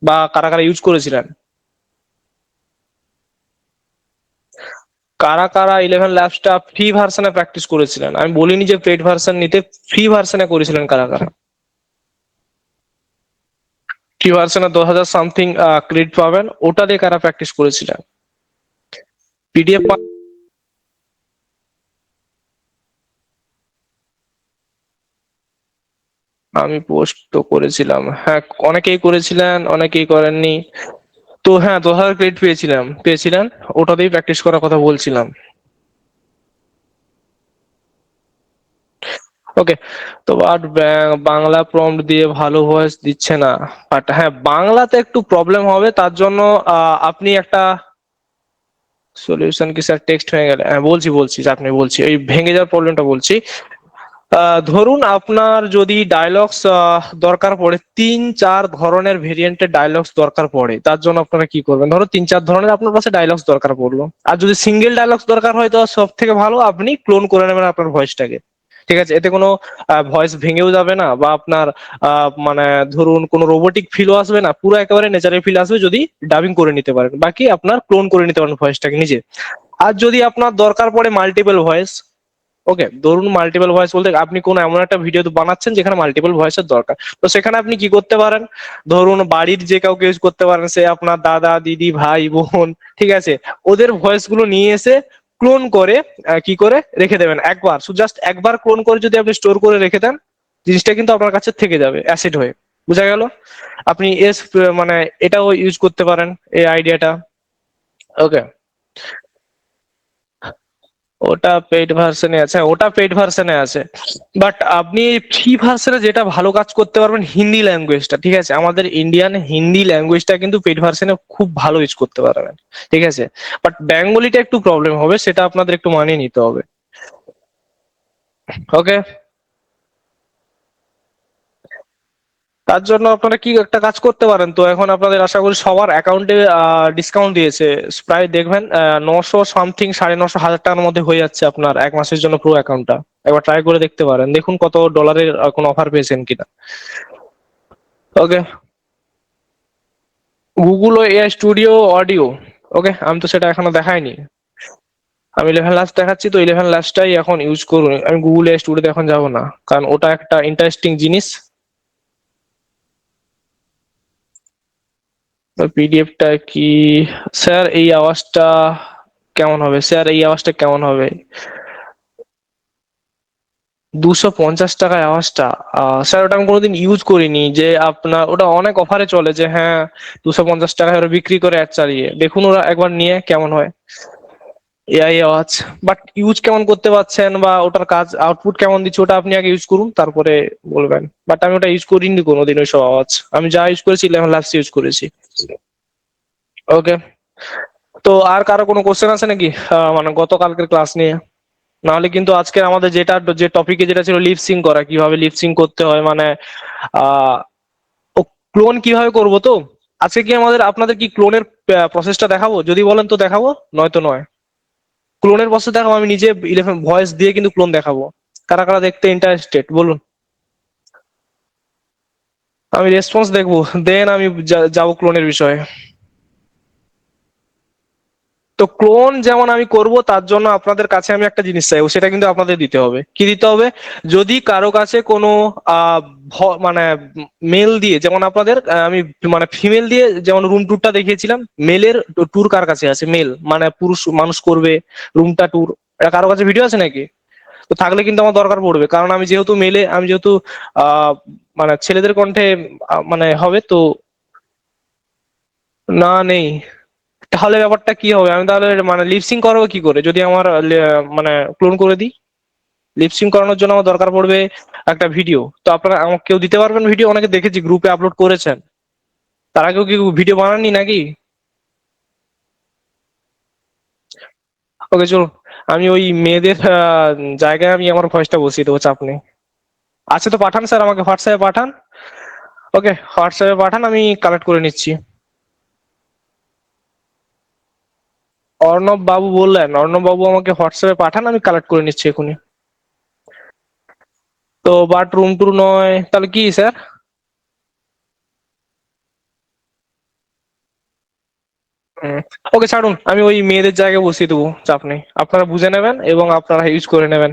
বা কারা কারা ইউজ করেছিলেন? কারা কারা 11 ল্যাবসটা ফ্রি ভার্সনে প্র্যাকটিস করেছিলেন? আমি বলিনি যে পেড ভার্সন নিতে, ফ্রি ভার্সনে করেছিলেন কারা কারা? ফ্রি ভার্সনে 10,000 সামথিং ক্রেডিট পাবেন, ওটা দিয়ে কারা প্র্যাকটিস করেছিলেন? পিডিএফ আমি পোস্ট তো করেছিলাম, হ্যাঁ। অনেকেই করেছিলেন, অনেকেই করেননি। তো হ্যাঁ, 10,000 ক্রেডিট পেয়েছিলেন। ওটাতেই প্র্যাকটিস করার কথা বলছিলাম। ওকে। তো বাট বাংলা প্রম্পট দিয়ে ভালো ভয়েস দিচ্ছে না। বাট হ্যাঁ, বাংলাতে একটু প্রবলেম হবে, তার জন্য আপনি একটা সলিউশন কি স্যার? টেক্সট হয়ে গেলে, হ্যাঁ বলছি বলছি যে আপনি বলছি এই ভেঙে যাওয়ার প্রবলেমটা বলছি। ধরুন আপনার যদি ডায়লগস দরকার পড়ে, 3-4 ধরনের ভেরিয়েন্টের ডায়লগস দরকার পড়ে, তার জন্য আপনারা কি করবেন? ধরো 3-4 ধরনের আপনার কাছে ডায়লগস দরকার পড়লো, আর যদি সিঙ্গেল ডায়লগস দরকার হয় তো সব থেকে ভালো আপনি ক্লোন করে নেবেন আপনার ভয়েসটাকে। ঠিক আছে, এতে কোনো ভয়েস ভেঙেও যাবে না, বা আপনার মানে ধরুন কোনো রোবোটিক ফিলও আসবে না, পুরো একেবারে ন্যাচারাল ফিল আসবে যদি ডাবিং করে নিতে পারেন, বাকি আপনার ক্লোন করে নিতে পারেন ভয়েসটাকে নিজে। আর যদি আপনার দরকার পড়ে মাল্টিপল ভয়েস, ওকে, ধরুন মাল্টিপল ভয়েস বলতে আপনি কোন এমন একটা ভিডিও বানাচ্ছেন যেখানে মাল্টিপল ভয়েসের দরকার, তো সেখানে আপনি কি করতে পারেন? ধরুন বাড়ির যে কাউকে ইউজ করতে পারেন, সে আপনার দাদা দিদি ভাই বোন, ঠিক আছে, ওদের ভয়েস গুলো নিয়ে এসে ক্লোন করে কি করে রেখে দেবেন একবার, জাস্ট একবার ক্লোন করে যদি আপনি স্টোর করে রেখে দেন, জিনিসটা কিন্তু আপনার কাছে থেকে যাবে অ্যাসিড হয়ে। বুঝা গেল? আপনি মানে এটাও ইউজ করতে পারেন, এই আইডিয়াটা। ওকে। ওটা পেইড ভার্সনে আছে, ওটা পেইড ভার্সনে আছে। বাট আপনি ফ্রি ভার্সনে যেটা ভালো কাজ করতে পারবেন, হিন্দি ল্যাঙ্গুয়েজটা, ঠিক আছে, আমাদের ইন্ডিয়ান হিন্দি ল্যাঙ্গুয়েজটা কিন্তু পেইড ভার্সনে খুব ভালো ইউজ করতে পারবেন। ঠিক আছে। বাট বেঙ্গলিটা একটু প্রবলেম হবে, সেটা আপনাদের একটু মানিয়ে নিতে হবে। ওকে। তার জন্য আপনারা কি একটা কাজ করতে পারেন, তো এখন আপনাদের আশা করি সবার অ্যাকাউন্টে ডিসকাউন্ট দিয়েছে। প্রায় দেখবেন 900 সামথিং, 950 হাজার টাকার মধ্যে হয়ে যাচ্ছে আপনার 1 মাসের জন্য পুরো অ্যাকাউন্টটা। একবার ট্রাই করে দেখতে পারেন, দেখুন কত ডলারের কোনো অফার পেয়েছেন কিনা। Okay. Google AI studio audio. Okay, আমি তো সেটা এখনো দেখাইনি। আমি 11 ল্যাবস দেখাচ্ছি, তো 11 ল্যাবসটাই এখন ইউজ করুন, আমি গুগল এআই স্টুডিওতে এখন যাব না, কারণ ওটা একটা ইন্টারেস্টিং জিনিস। পিডিএফটা কি? স্যার এই আওয়াজটা কেমন হবে? স্যার এই আওয়াজটা কেমন হবে? 250 টাকায় আওয়াজটা? স্যার ওটা আমি কোনোদিন ইউজ করিনি, যে আপনার ওটা অনেক অফারে চলে, যে হ্যাঁ 250 টাকায় ওরা বিক্রি করে অ্যাড চালিয়ে, দেখুন ওরা একবার নিয়ে কেমন হয় এআই আওয়াজ। বাট ইউজ কেমন করতে পারছেন বা ওটার কাজ আউটপুট কেমন দিচ্ছে, ওটা আপনি আগে ইউজ করুন, তারপরে বলবেন। বাট আমি ওটা ইউজ করিনি কোনোদিন ওইসব আওয়াজ। আমি যা ইউজ করেছি 11 ল্যাবস ইউজ করেছি। ওকে। তো আর কারো কোনো কোশ্চেন আছে নাকি মানে গতকালকের ক্লাস নিয়ে? নাহলে কিন্তু আজকে আমাদের যে টপিকে যেটা ছিল লিপসিং করা, কিভাবে লিপসিং করতে হয়, মানে আহ ও ক্লোন কিভাবে করব, তো আজকে কি আপনাদের কি ক্লোনের প্রসেসটা দেখাবো? যদি বলেন তো দেখাবো, নয়তো নয়। ক্লোনের প্রসেস দেখাবো, আমি নিজে 11 ভয়েস দিয়ে কিন্তু ক্লোন দেখাবো। কারা কারা দেখতে ইন্টারেস্টেড বলুন? আমি রেসপন্স দেখবো, দেন আমি যাবো ক্লোনের বিষয়ে। তো ক্লোন যেমন আমি করব, তার জন্য আপনাদের কাছে আমি একটা জিনিস চাইবো, সেটা কিন্তু আপনাদের দিতে হবে। কি দিতে হবে? যদি কারো কাছে কোনো আহ মানে মেল দিয়ে, যেমন আপনাদের আমি মানে ফিমেল দিয়ে যেমন রুম ট্যুরটা দেখিয়েছিলাম, মেলের ট্যুর কার কাছে আছে, মেল মানে পুরুষ মানুষ করবে রুমটা ট্যুর, এটা কারো কাছে ভিডিও আছে নাকি? তো থাকলে কিন্তু আমার দরকার পড়বে, কারণ আমি যেহেতু আহ মানে ছেলেদের কণ্ঠে মানে হবে তো। না, নেই। তাহলে ব্যাপারটা কি হবে? আমি তাহলে মানে লিপসিং করাবো কি করে যদি আমার মানে ক্লোন করে দিই? লিপসিং করানোর জন্য আমার দরকার পড়বে একটা ভিডিও। তো আপনারা আমাকে কেউ দিতে পারবেন ভিডিও? অনেকে দেখেছি গ্রুপে আপলোড করেছেন, তার আগেও কি ভিডিও বানাননি নাকি? ওকে, চলুন, আমি ওই মেয়েদের জায়গায় আমি আমার ভয়েসটা বসিয়ে দেবো, চাপ নেই। আচ্ছা, তো পাঠান স্যার, আমাকে হোয়াটসঅ্যাপে পাঠান। ওকে, হোয়াটসঅ্যাপে পাঠান, আমি কালেক্ট করে নিচ্ছি। অর্ণব বাবু বললেন? অর্ণব বাবু আমাকে হোয়াটসঅ্যাপে পাঠান, আমি কালেক্ট করে নিচ্ছি এখনই। তো বাট রুম টুর নয়, তাহলে কি স্যার? ওকে ছাড়ুন, আমি ওই মেয়েদের জায়গায় বসিয়ে দেবো, চাপ নেই, আপনারা বুঝে নেবেন এবং আপনারা ইউজ করে নেবেন।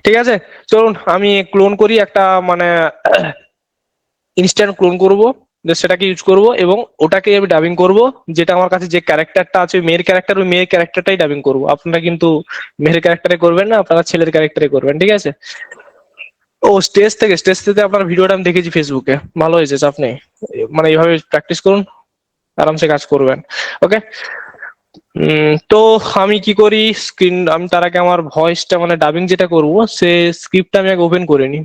ঠিক আছে, চলুন আমি ক্লোন করি একটা, মানে ইনস্ট্যান্ট ক্লোন করব, সেটাকে ইউজ করব এবং ওটাকে আমি ডাবিং করব। যেটা আমার কাছে যে ক্যারেক্টারটা আছে ওই মেয়ের ক্যারেক্টার, ওই মেয়ের ক্যারেক্টারটাই ডাবিং করব। আপনারা কিন্তু মেয়ের ক্যারেক্টারে করবেন না, আপনারা ছেলের ক্যারেক্টারে করবেন, ঠিক আছে? ও স্টেজ থেকে আপনার ভিডিওটা আমি দেখেছি ফেসবুকে, ভালো হয়েছে, চাপ নেই। মানে এইভাবে প্র্যাকটিস করুন, আরামসে কাজ করবেন। ওকে। তো আমি কি করি, আমি তার আগে আমার ভয়েসটা মানে ডাবিং যেটা করব সে স্ক্রিপ্টটা আমি আগে ওপেন করে নিই।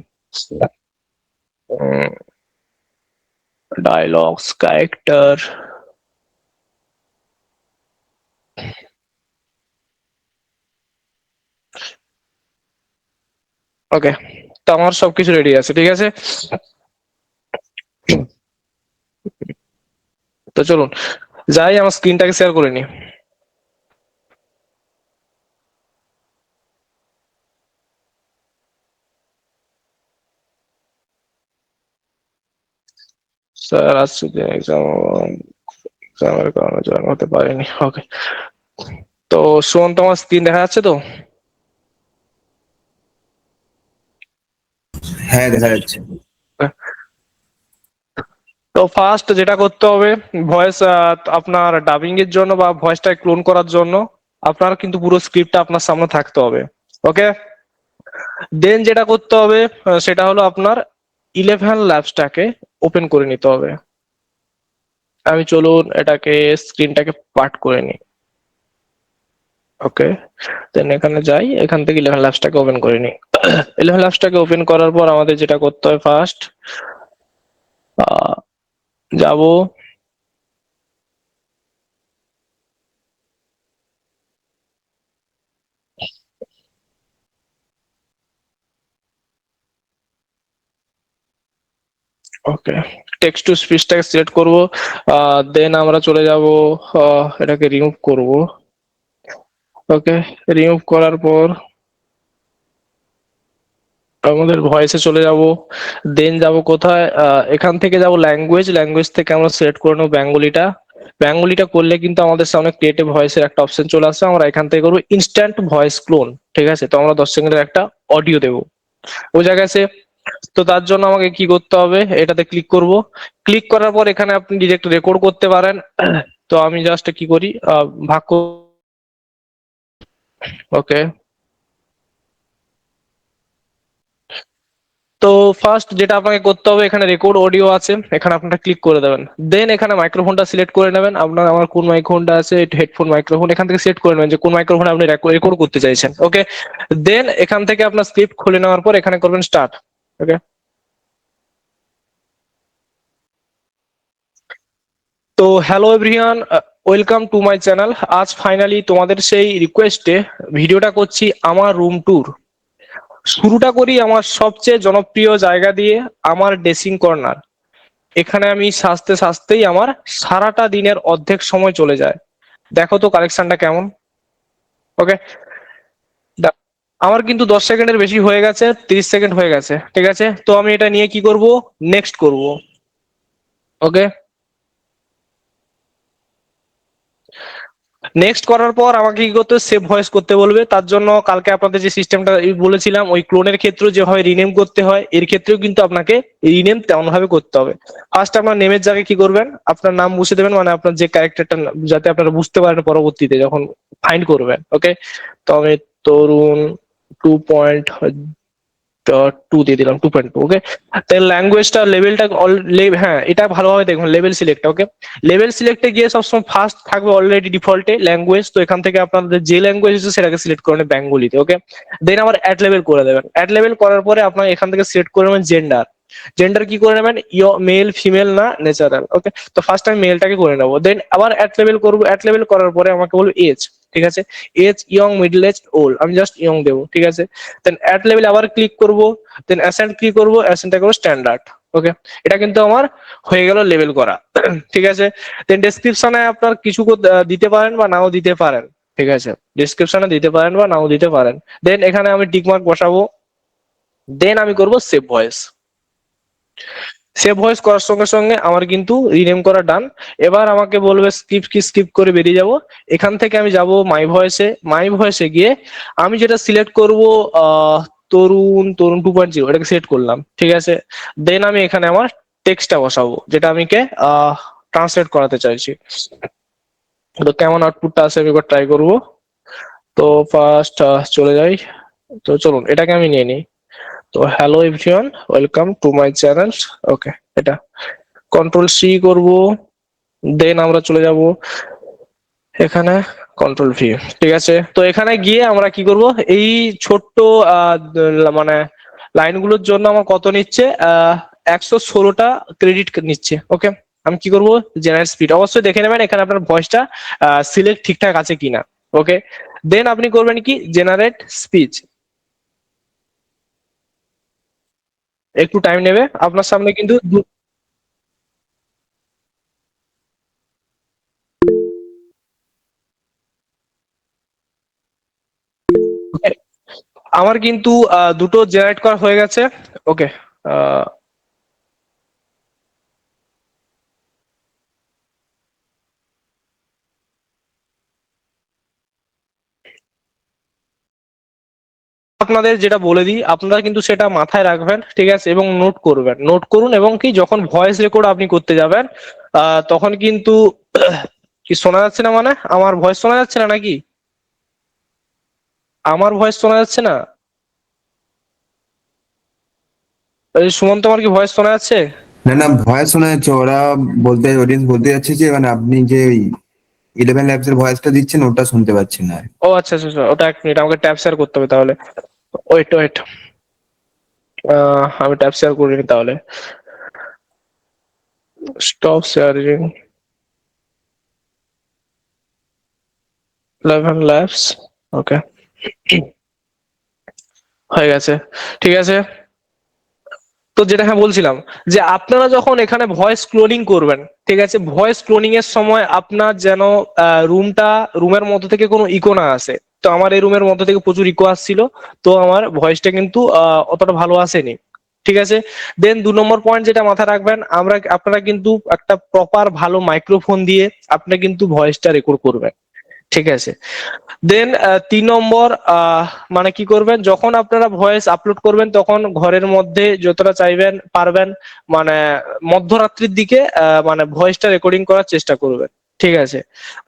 Dialogues, character. ওকে, তো আমার সবকিছু রেডি আছে, ঠিক আছে। তো চলুন যাই, আমার স্ক্রিনটাকে শেয়ার করে নিই। স্যার আজকে এক্সামের কারণে জয়েন হতে পারিনি। ওকে, তো শোন, তোমার স্ক্রিন দেখা যাচ্ছে তো? হ্যাঁ, দেখা যাচ্ছে। তো ফার্স্ট যেটা করতে হবে, ভয়েস আপনার ডাবিং এর জন্য বা ভয়েসটা ক্লোন করার জন্য আপনার কিন্তু পুরো স্ক্রিপ্টটা আপনার সামনে থাকতে হবে। ওকে, দেন যেটা করতে হবে সেটা হলো আপনার 11 ল্যাবসটাকে ওপেন করে নিতে হবে। আমি চলুন এটাকে স্ক্রিনটাকে পার্ট করে নিই। ওকে, দেন এখানে যাই, এখান থেকে 11 ল্যাবসটাকে ওপেন করে নিই। 11 ল্যাবসটাকে ওপেন করার পর আমাদের যেটা করতে হবে, ফার্স্ট যাব, ওকে, টেক্সট টু স্পিচটাকে সিলেক্ট করব। দেন আমরা চলে যাব, এটাকে রিমুভ করব। ওকে, রিমুভ করার পর আমাদের ভয়েসে চলে যাব। দেন যাব কোথায়, এখান থেকে যাব ল্যাঙ্গুয়েজ, ল্যাঙ্গুয়েজ থেকে আমরা সিলেক্ট করে নেবো বেঙ্গলিটা। বেঙ্গলিটা করলে কিন্তু আমাদের সামনে ক্রিয়েটিভ ভয়েসের একটা অপশন চলে আসছে, আমরা এখান থেকে করবো ইনস্ট্যান্ট ভয়েস ক্লোন। ঠিক আছে, তো আমরা 10 সেকেন্ডের একটা অডিও দেবো ওই জায়গায় সে। তো তার জন্য আমাকে কি করতে হবে, এটাতে ক্লিক করব। ক্লিক করার পর এখানে আপনি ডিরেক্ট রেকর্ড করতে পারেন। তো আমি জাস্ট কি করি, ভাগ। ওকে, তো ফার্স্ট যেটা আপনাকে করতে হবে, এখানে রেকর্ড অডিও আছে, এখানে আপনারা ক্লিক করে দেবেন। দেন এখানে মাইক্রোফোনটা সিলেক্ট করে নেবেন, আপনার আমার কোন মাইক্রোফোনটা আছে, হেডফোন মাইক্রোফোন, এখান থেকে সিলেক্ট করে নেবেন যে কোন মাইক্রোফোন আপনি রেকর্ড করতে চাইছেন। ওকে, দেন এখান থেকে আপনার স্ক্রিপ্ট খুলে নেওয়ার পর এখানে করবেন স্টার্ট। ওকে, তো hello everyone, welcome to my channel. আজ ফাইনালি তোমাদের সেই রিকোয়েস্টে ভিডিওটা করছি, আমার রুম ট্যুর। শুরুটা করি আমার সবচেয়ে জনপ্রিয় জায়গা দিয়ে, আমার ড্রেসিং কর্নার। এখানে আমি সাজতে সাজতেই আমার সারাটা দিনের অর্ধেক সময় চলে যায়। দেখো তো কালেকশনটা কেমন। ওকে, আমার কিন্তু 10 সেকেন্ডের বেশি হয়ে গেছে, 30 সেকেন্ড হয়ে গেছে, ঠিক আছে। তো আমি এটা নিয়ে কি করব, নেক্সট করব। ওকে, নেক্সট করার পর আমাকে কি করতে, সেভ ভয়েস করতে বলবে। তার জন্য কালকে আপনাদের যে সিস্টেমটা বলেছিলাম, ওই ক্লোনের ক্ষেত্রেও যেভাবে রিনেম করতে হয়, এর ক্ষেত্রেও কিন্তু আপনাকে রিনেম তেমন ভাবে করতে হবে। ফার্স্ট আপনার নেমের জায়গায় কি করবেন, আপনার নাম মুছে দেবেন, মানে আপনার যে ক্যারেক্টারটা, যাতে আপনারা বুঝতে পারেন পরবর্তীতে যখন ফাইন্ড করবেন। ওকে, তো আমি তরুণ 2.2 দিয়ে দিলাম, 2.2। ওকে, তাহলে ল্যাঙ্গুয়েজটা লেভেলটা হ্যাঁ এটা ভালোভাবে দেখুন, লেভেল সিলেক্ট। ওকে, লেভেল সিলেক্টে গিয়ে সবসময় ফার্স্ট থাকবে অলরেডি ডিফল্টে ল্যাঙ্গুয়েজ, তো এখান থেকে আপনাদের যে ল্যাঙ্গুয়েজ আছে সেটাকে সিলেক্ট করে নেবেন বেঙ্গলিতে। ওকে, দেন আবার অ্যাড লেভেল করে দেবেন। অ্যাড লেভেল করার পরে আপনার এখান থেকে সিলেক্ট করে নেবেন জেন্ডার। জেন্ডার কি করে নেবেন, মেল ফিমেল না ন্যাচারাল। ওকে, তো ফার্স্ট আমি মেলটাকে করে নেবো, দেন আবার অ্যাড লেভেল করবো। অ্যাড লেভেল করার পরে আমাকে বলবো এজ। ঠিক আছে, age young, middle age, old, আমি জাস্ট ইয়ং দেবো। ঠিক আছে, দেন অ্যাড লেভেল আবার ক্লিক করব। দেন অ্যাসেন্ট কি করব, অ্যাসেন্টটা করবো স্ট্যান্ডার্ড। ওকে, এটা কিন্তু আমার হয়ে গেল লেভেল করা। ঠিক আছে, দেন ডেসক্রিপশনে আপনার কিছু দিতে পারেন বা নাও দিতে পারেন। ঠিক আছে, ডেসক্রিপশনে দিতে পারেন বা নাও দিতে পারেন। দেন এখানে আমি টিক মার্ক বসাবো। দেন আমি করব সেভ ভয়েস। সেভ ভয়েস করার সঙ্গে সঙ্গে আমার কিন্তু রিনেম করা ডান। এবার আমাকে বলবে স্কিপ কি, স্কিপ করে বেরিয়ে যাব। এখান থেকে আমি যাব মাই ভয়েসে। মাই ভয়েসে গিয়ে আমি যেটা সিলেক্ট করব তরুণ, তরুণ 2.0 এটাকে সিলেক্ট করলাম, ঠিক আছে। দেন আমি এখানে আমার টেক্সটটা বসাবো যেটা আমি কে ট্রান্সলেট করাতে চাইছি। তো কেমন আউটপুটটা আসে আমি একবার ট্রাই করব। তো ফার্স্ট চলে যাই। তো চলুন এটাকে আমি নিয়ে নিই। তো hello everyone, welcome to my channel. Okay, এটা কন্ট্রোল সি করব। দেন আমরা চলে যাব এখানে কন্ট্রোল ভি, ঠিক আছে। তো এখানে গিয়ে আমরা কি করব, এই ছোট্ট মানে লাইনগুলোর জন্য আমার কত নিচ্ছে, 116টা ক্রেডিট নিচ্ছে। ওকে, আমি কি করব, জেনারেট স্পিড অবশ্যই দেখে নেবেন এখানে আপনার ভয়েসটা সিলেক্ট ঠিকঠাক আছে কিনা। ওকে, দেন আপনি করবেন কি, জেনারেট স্পিচ। একটু টাইম নেবে আপনার সামনে কিন্তু আমার কিন্তু দুটো জেনারেট করা হয়ে গেছে। ওকে, আপনাদের যেটা বলে দিই আপনারা কিন্তু সেটা মাথায় রাখবেন, ঠিক আছে, এবং নোট করবেন, নোট করুন। এবং কি যখন ভয়েস রেকর্ড আপনি করতে যাবেন তখন কিন্তু কি শোনা যাচ্ছে না, মানে আমার ভয়েস শোনা যাচ্ছে না নাকি? আমার ভয়েস শোনা যাচ্ছে না? এই সুমন্ত, আমার কি ভয়েস শোনা যাচ্ছে? না না, ভয়েস শোনা যাচ্ছে। ওরা বলতে, অডিয়েন্স বলতে যাচ্ছে যে মানে আপনি যে 11 ল্যাবস এর ভয়েসটা দিচ্ছেন ওটা শুনতে পাচ্ছেন না। ও আচ্ছা আচ্ছা আচ্ছা, ওটা এক মিনিট, আমাকে ট্যাব শেয়ার করতে হবে তাহলে। ওয়েট ওয়েট, আমি ট্যাব শেয়ার করিনি তাহলে। Stop sharing 11 labs. ওকে, হয়ে গেছে, ঠিক আছে। তো যেটা হ্যাঁ বলছিলাম, যে আপনারা যখন এখানে ভয়েস ক্লোনিং করবেন, ঠিক আছে, ভয়েস ক্লোনিং এর সময় আপনার যেন রুমের মধ্যে থেকে কোনো ইকো না আসে। তো আমার এই রুমের মধ্যে থেকে প্রচুর ইকো আসছিল, তো আমার ভয়েসটা কিন্তু অতটা ভালো আসেনি, ঠিক আছে। দেন 2 নম্বর পয়েন্ট যেটা মাথায় রাখবেন, আপনারা কিন্তু একটা প্রপার ভালো মাইক্রোফোন দিয়ে আপনি কিন্তু ভয়েসটা রেকর্ড করবেন, ঠিক আছে। দেন 3 নম্বর, মানে কি করবেন, যখন আপনারা ভয়েস আপলোড করবেন তখন ঘরের মধ্যে যতটা চাইবেন পারবেন, মানে মধ্যরাত্রির দিকে মানে ভয়েসটা রেকর্ডিং করার চেষ্টা করবেন, ঠিক আছে।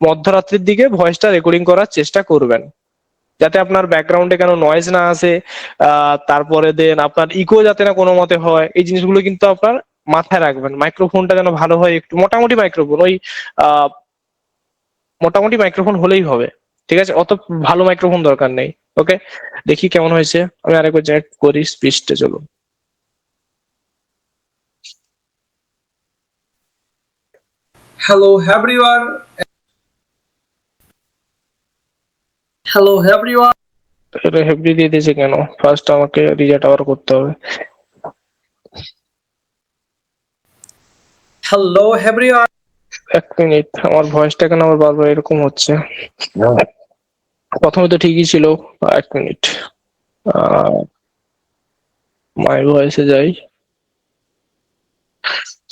মধ্যরাত্রির দিকে ভয়েসটা রেকর্ডিং করার চেষ্টা করবেন, যাতে আপনার ব্যাকগ্রাউন্ডে কোনো নয়েজ না আসে। তারপরে দেন আপনার ইকো যাতে না কোনো মতে হয়, এই জিনিসগুলো কিন্তু আপনার মাথায় রাখবেন। মাইক্রোফোনটা যেন ভালো হয়, একটু মোটামুটি মাইক্রোফোন, ওই আহ মোটামুটি মাইক্রোফোন হলেই হবে, ঠিক আছে, অত ভালো মাইক্রোফোন দরকার নেই। ওকে, দেখি কেমন হয়েছে, আমি আরেকবার জেনারেট করি স্পিচটা, চলো। Hello everyone. Hello everyone. এটা হেভি দিয়ে দিয়েছে কেন? ফার্স্ট আমাকে রিজেক্ট আবার করতে হবে। Hello everyone. এক মিনিট, আমার ভয়েসটা কেন আবার বারবার এরকম হচ্ছে? প্রথমে তো ঠিকই ছিল। এক মিনিট, মাই ভয়েসে যাই,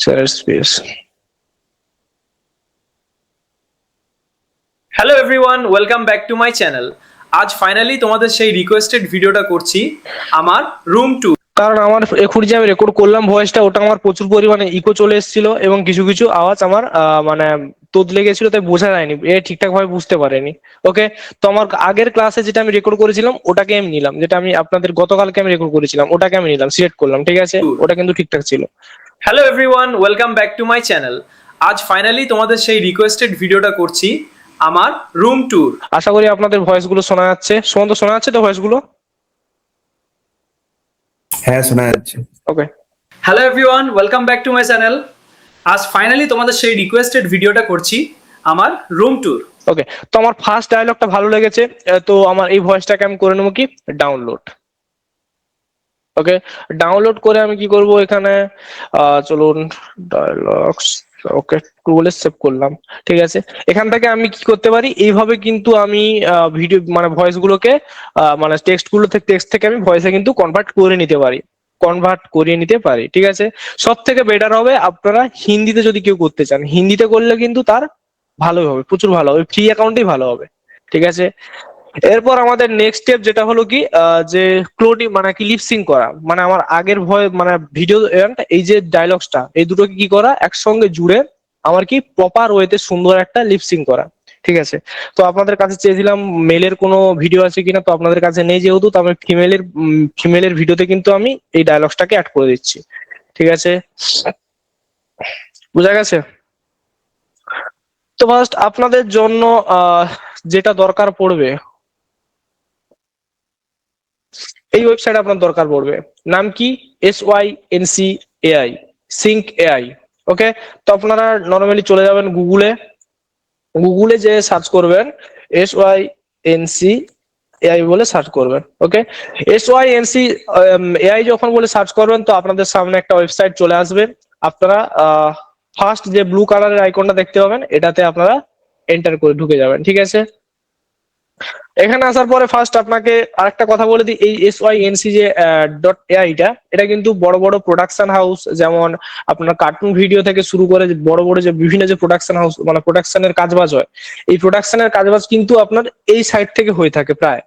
share space. Hello everyone. Welcome back to my channel. আজ ফাইনালি তোমাদের সেই রিকোয়েস্টেড ভিডিওটা করছি আমার রুম ট্যুর। কারণ আমার এখন যে আমি রেকর্ড করলাম ভয়েসটা, ওটা আমার প্রচুর পরিমাণে ইকো চলে এসেছিল এবং কিছু কিছু আওয়াজ আমার মানে তোদলে গেছিল, তাই বোঝা যায়নি, ঠিকঠাক ভাবে বুঝতে পারেনি। ওকে, তো আমার আগের ক্লাসে যেটা আমি রেকর্ড করেছিলাম ওটাকে আমি নিলাম, যেটা আমি আপনাদের গতকালকে আমি রেকর্ড করেছিলাম ওটাকে আমি নিলাম, সিলেক্ট করলাম, ঠিক আছে, ওটা কিন্তু ঠিকঠাক ছিল। Hello everyone, welcome back to my channel. আজ ফাইনালি তোমাদের সেই রিকোয়েস্টেড ভিডিওটা করছি আমার রুম ট্যুর। আশা করি আপনাদের ভয়েস গুলো শোনা যাচ্ছে, সুমন্ত শোনা যাচ্ছে তো ভয়েস গুলো? হ্যাঁ, শোনা যাচ্ছে। Okay, hello everyone, welcome back to my channel. আজ ফাইনালি তোমাদের সেই রিকোয়েস্টেড ভিডিওটা করছি আমার রুম ট্যুর। ওকে, তো আমার ফার্স্ট ডায়লগটা ভালো লেগেছে, তো আমার এই ভয়েসটাকে আমি করে নেবো কি, ডাউনলোড। ওকে, ডাউনলোড করে আমি কি করব এখানে, চলুন ডায়লগস, ওকে, টুলে সেভ করলাম, ঠিক আছে। এখান থেকে আমি কি করতে পারি, এইভাবে কিন্তু আমি ভিডিও মানে ভয়েস গুলোকে মানে টেক্সট থেকে আমি ভয়েসে কিন্তু কনভার্ট করে নিতে পারি। কনভার্ট করিয়ে নিতে পারি, ঠিক আছে। সব থেকে বেটার হবে আপনারা হিন্দিতে যদি কেউ করতে চান, হিন্দিতে করলে কিন্তু তার ভালোই হবে, প্রচুর ভালো হবে, ফ্রি অ্যাকাউন্টেই ভালো হবে, ঠিক আছে। এরপর আমাদের নেক্সট স্টেপ যেটা হলো কি যে ক্লোডিং মানে কি লিপসিং করা, মানে আমার আগের ভয় মানে ভিডিও এই যে ডায়লগসটা এই দুটোকে কি করা একসঙ্গে জুড়ে আমার কি প্রপার ওয়েতে সুন্দর একটা লিপসিং করা, ঠিক আছে। তো আপনাদের কাছে চেয়েছিলাম মেলের কোনো ভিডিও আছে কিনা, তো আপনাদের কাছে নেই যেহেতু, তো আমি ফিমেলের ভিডিওতে কিন্তু আমি এই ডায়লগসটাকে অ্যাড করে দিচ্ছি, ঠিক আছে। বোঝা গেছে? তো ফার্স্ট আপনাদের জন্য যেটা দরকার পড়বে, এই ওয়েবসাইট আপনার দরকার পড়বে, নাম কি SYNC AI, সিঙ্ক এআই। ওকে, তো আপনারা নর্মালি চলে যাবেন গুগলে, গুগলে যে সার্চ করবেন SYNC AI বলে সার্চ করবেন। ওকে, SYNC AI যখন বলে সার্চ করবেন তো আপনাদের সামনে একটা ওয়েবসাইট চলে আসবে। আপনারা ফার্স্ট যে ব্লু কালারের আইকনটা দেখতে পাবেন এটাতে আপনারা এন্টার করে ঢুকে যাবেন, ঠিক আছে। এখানে আসার পরে ফার্স্ট আপনাকে আরেকটা কথা বলে দিই, এই SYNC যে .AI এটা কিন্তু বড় বড় প্রোডাকশন হাউস, যেমন আপনার কার্টুন ভিডিও থেকে শুরু করে যে বড় বড় যে বিভিন্ন যে প্রোডাকশন হাউস মানে প্রোডাকশনের কাজবাজ হয়, এই প্রোডাকশনের কাজবাজ কিন্তু আপনার এই সাইট থেকে হয়ে থাকে, প্রায়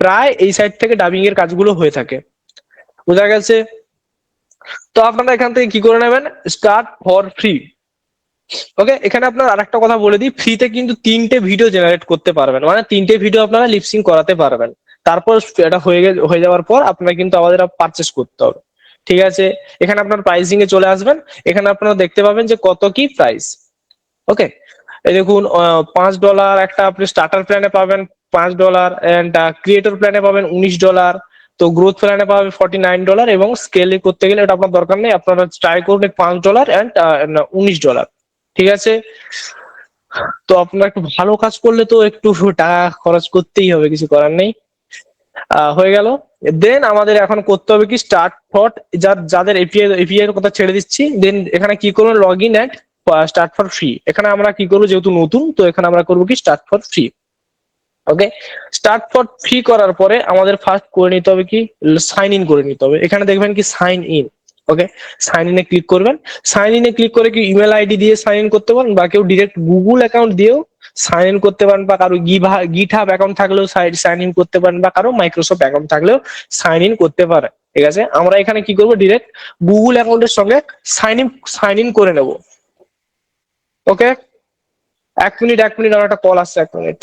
প্রায় এই সাইট থেকে ডাবিং এর কাজগুলো হয়ে থাকে। বোঝা গেছে? তো আপনারা এখান থেকে কি করে নেবেন, স্টার্ট ফর ফ্রি। ওকে, এখানে আপনার আরেকটা কথা বলে দিই, ফ্রিতে কিন্তু 3টে ভিডিও জেনারেট করতে পারবেন, মানে 3টে ভিডিও আপনারা লিপসিং করাতে পারবেন। তারপর এটা হয়ে যাওয়ার পর আপনারা কিন্তু আমাদের পারচেস করতে হবে, ঠিক আছে। এখানে আপনার প্রাইসিং এ চলে আসবেন, এখানে আপনারা দেখতে পাবেন যে কত কি প্রাইস। ওকে, এই দেখুন $5 একটা আপনি স্টার্টার প্ল্যানে পাবেন, $5 এন্ড ক্রিয়েটর প্ল্যানে পাবেন $19, তো গ্রোথ প্ল্যানে পাবেন $49 এবং স্কেলে করতে গেলে এটা আপনার দরকার নেই, আপনারা ট্রাই করুন $5 এন্ড $19, ঠিক আছে। তো আপনারা একটু ভালো কাজ করলে তো একটু টাকা খরচ করতেই হবে, কিছু করার নেই। হয়ে গেল। দেন আমাদের এখন করতে হবে কি স্টার্ট ফর, যাদের এপিআই এর কথা ছেড়ে দিচ্ছি, দেন এখানে কি করবো log in at start for free. এখানে আমরা কি করবো, যেহেতু নতুন তো এখানে আমরা করবো কি start for free. Okay, start for free করার পরে আমাদের ফার্স্ট করে নিতে হবে কি সাইন ইন করে নিতে হবে। এখানে দেখবেন কি সাইন ইন। ওকে, সাইন ইনে ক্লিক করবেন, সাইন ইনে ক্লিক করে কি ইমেল আইডি দিয়ে সাইন ইন করতে পারেন, বা কেউ ডিরেক্ট গুগল অ্যাকাউন্ট দিয়েও সাইন ইন করতে পারেন, বা কারো গিটহাব অ্যাকাউন্ট থাকলেও সাইন ইন করতে পারেন, বা কারো মাইক্রোসফট অ্যাকাউন্ট থাকলেও সাইন ইন করতে পারেন, ঠিক আছে। আমরা এখানে কি করবো, ডিরেক্ট গুগল অ্যাকাউন্টের সঙ্গে সাইন ইন করে নেব। ওকে, 1 মিনিট আমার একটা কল আসছে, 1 মিনিট।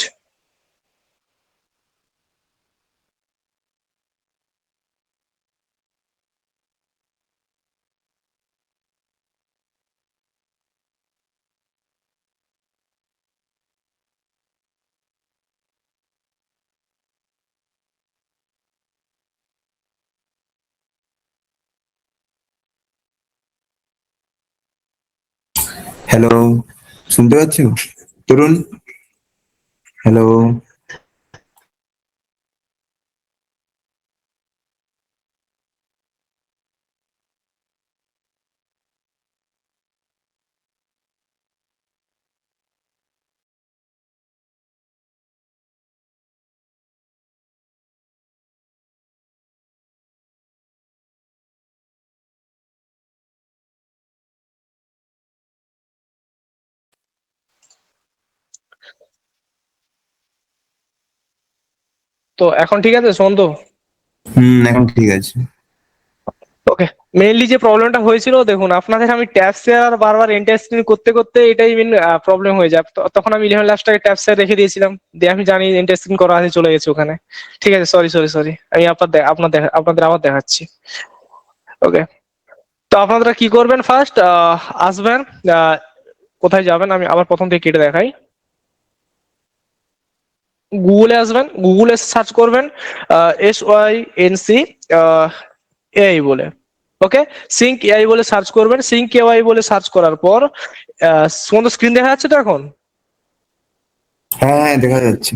হ্যালো, শুনতে পাচ্ছো তরুণ? হ্যালো। তো এখন ঠিক আছে, শোন তো। এখন ঠিক আছে। ওকে, মেইনলি যে প্রবলেমটা হয়েছিল, দেখুন আপনাদের আমি ট্যাব শেয়ার বারবার এন্টার স্ক্রিন করতে করতে এটাই মেইন প্রবলেম হয়ে যায়। তখন আমি 11 লাস্টটাকে ট্যাব শেয়ার রেখে দিয়েছিলাম, দিয়ে আমি জানি এন্টার স্ক্রিন করা আছে, চলে গেছে ওখানে। ঠিক আছে, সরি, আমি আপনাদের আবার দেখাচ্ছি। ওকে, তো আপনারা কি করবেন, ফার্স্ট আসবেন, কোথায় যাবেন আমি আবার প্রথম থেকে কেটে দেখাই। গুগলে আসবেন, গুগলে সার্চ করবেন SYNC AI বলে। ওকে, সিঙ্ক এআই বলে সার্চ করবেন, সিঙ্ক এআই বলে সার্চ করার পর সুন্দর স্ক্রিন দেখা যাচ্ছে তো এখন? হ্যাঁ, দেখা যাচ্ছে।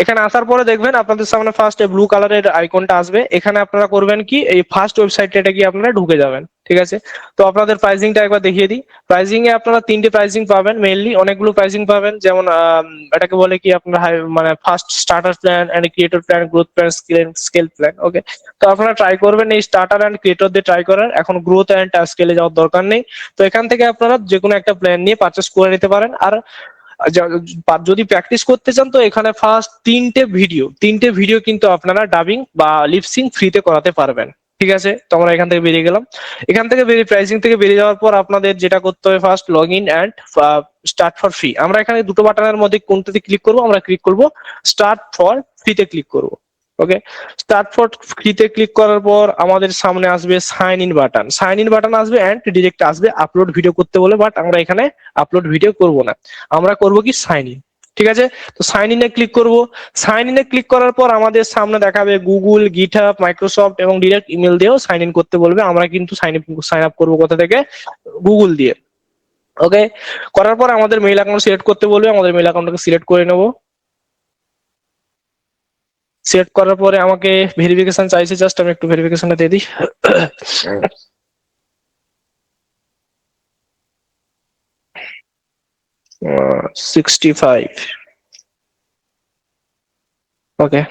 এখানে আসার পরে দেখবেন আপনাদের সামনে ফার্স্ট ব্লু কালারের আইকনটা আসবে। এখানে আপনারা করবেন কি, এই ফার্স্ট ওয়েবসাইটটা গিয়ে আপনারা ঢুকে যাবেন। ঠিক আছে, তো আপনাদের প্রাইসিংটা একবার দেখিয়ে দিই। প্রাইসিং এ আপনারা তিনটে প্রাইসিং পাবেন, মেইনলি অনেকগুলো প্রাইসিং পাবেন, যেমন এটাকে বলে কি আপনার মানে first starter plan and creator plan, growth plan, scale plan. Okay, তো আপনারা ট্রাই করবেন এই স্টার্টার এন্ড ক্রিয়েটর দিয়ে ট্রাই করার। এখন গ্রোথ এন্ড স্কেলে যাওয়ার দরকার নেই। তো এখান থেকে আপনারা যে কোনো একটা প্ল্যান নিয়ে পারচেস করে নিতে পারেন। আর যদি প্র্যাকটিস করতে চান তো এখানে ফার্স্ট তিনটে ভিডিও কিন্তু আপনারা ডাবিং বা লিপসিং ফ্রিতে করাতে পারবেন। ঠিক আছে, তো আমরা এখান থেকে বেরিয়ে গেলাম। এখান থেকে বেরিয়ে প্রাইসিং থেকে বেরিয়ে যাওয়ার পর আপনাদের যেটা করতে হবে, first log in and start for free. আমরা এখানে দুটো বাটনের মধ্যে কোনটাতে ক্লিক করবো? আমরা ক্লিক করব স্টার্ট ফর ফ্রিতে ক্লিক করব। ওকে, স্টার্ট ফর ফ্রিতে ক্লিক করার পর আমাদের সামনে আসবে সাইন ইন বাটন আসবে এন্ড ডিরেক্ট আসবে আপলোড ভিডিও করতে বলে, বাট আমরা এখানে আপলোড ভিডিও করব না, আমরা করব কি সাইন ইন। ঠিক আছে, তো সাইন ইনে ক্লিক করব। সাইন ইনে ক্লিক করার পর আমাদের সামনে দেখাবে গুগল, গিটহাব, মাইক্রোসফট এবং ডিরেক্ট ইমেল দিয়েও সাইন ইন করতে বলবে। আমরা কিন্তু সাইন আপ করবো কোথা থেকে? গুগল দিয়ে। ওকে, করার পর আমাদের মেইল অ্যাকাউন্ট সিলেক্ট করতে বলবে, আমাদের মেইল অ্যাকাউন্টটাকে সিলেক্ট করে নেব। সিলেক্ট করার পরে আমাকে ভেরিফিকেশন চাইছে, জাস্ট আমি একটু ভেরিফিকেশনটা দিয়ে দিই। 65। ওকে,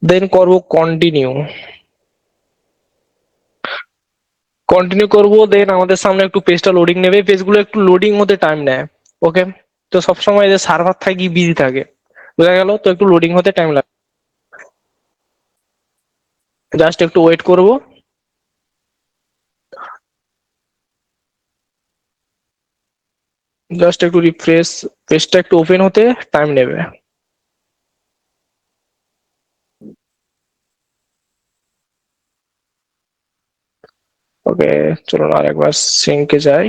দেন করব কন্টিনিউ করব। দেন আমাদের সামনে একটু পেজটা লোডিং নেবে, পেজগুলো একটু লোডিং হতে টাইম নেয়। ওকে, তো সবসময় যে সার্ভার থাকি বিজি থাকে, বোঝা গেল, তো একটু লোডিং হতে টাইম লাগে, জাস্ট একটু ওয়েট করব। জাস্ট একটু রিফ্রেশ, পেজটা একটু ওপেন হতে টাইম নেবে। ওকে, চলুন আর একবার সিঙ্কে যাই।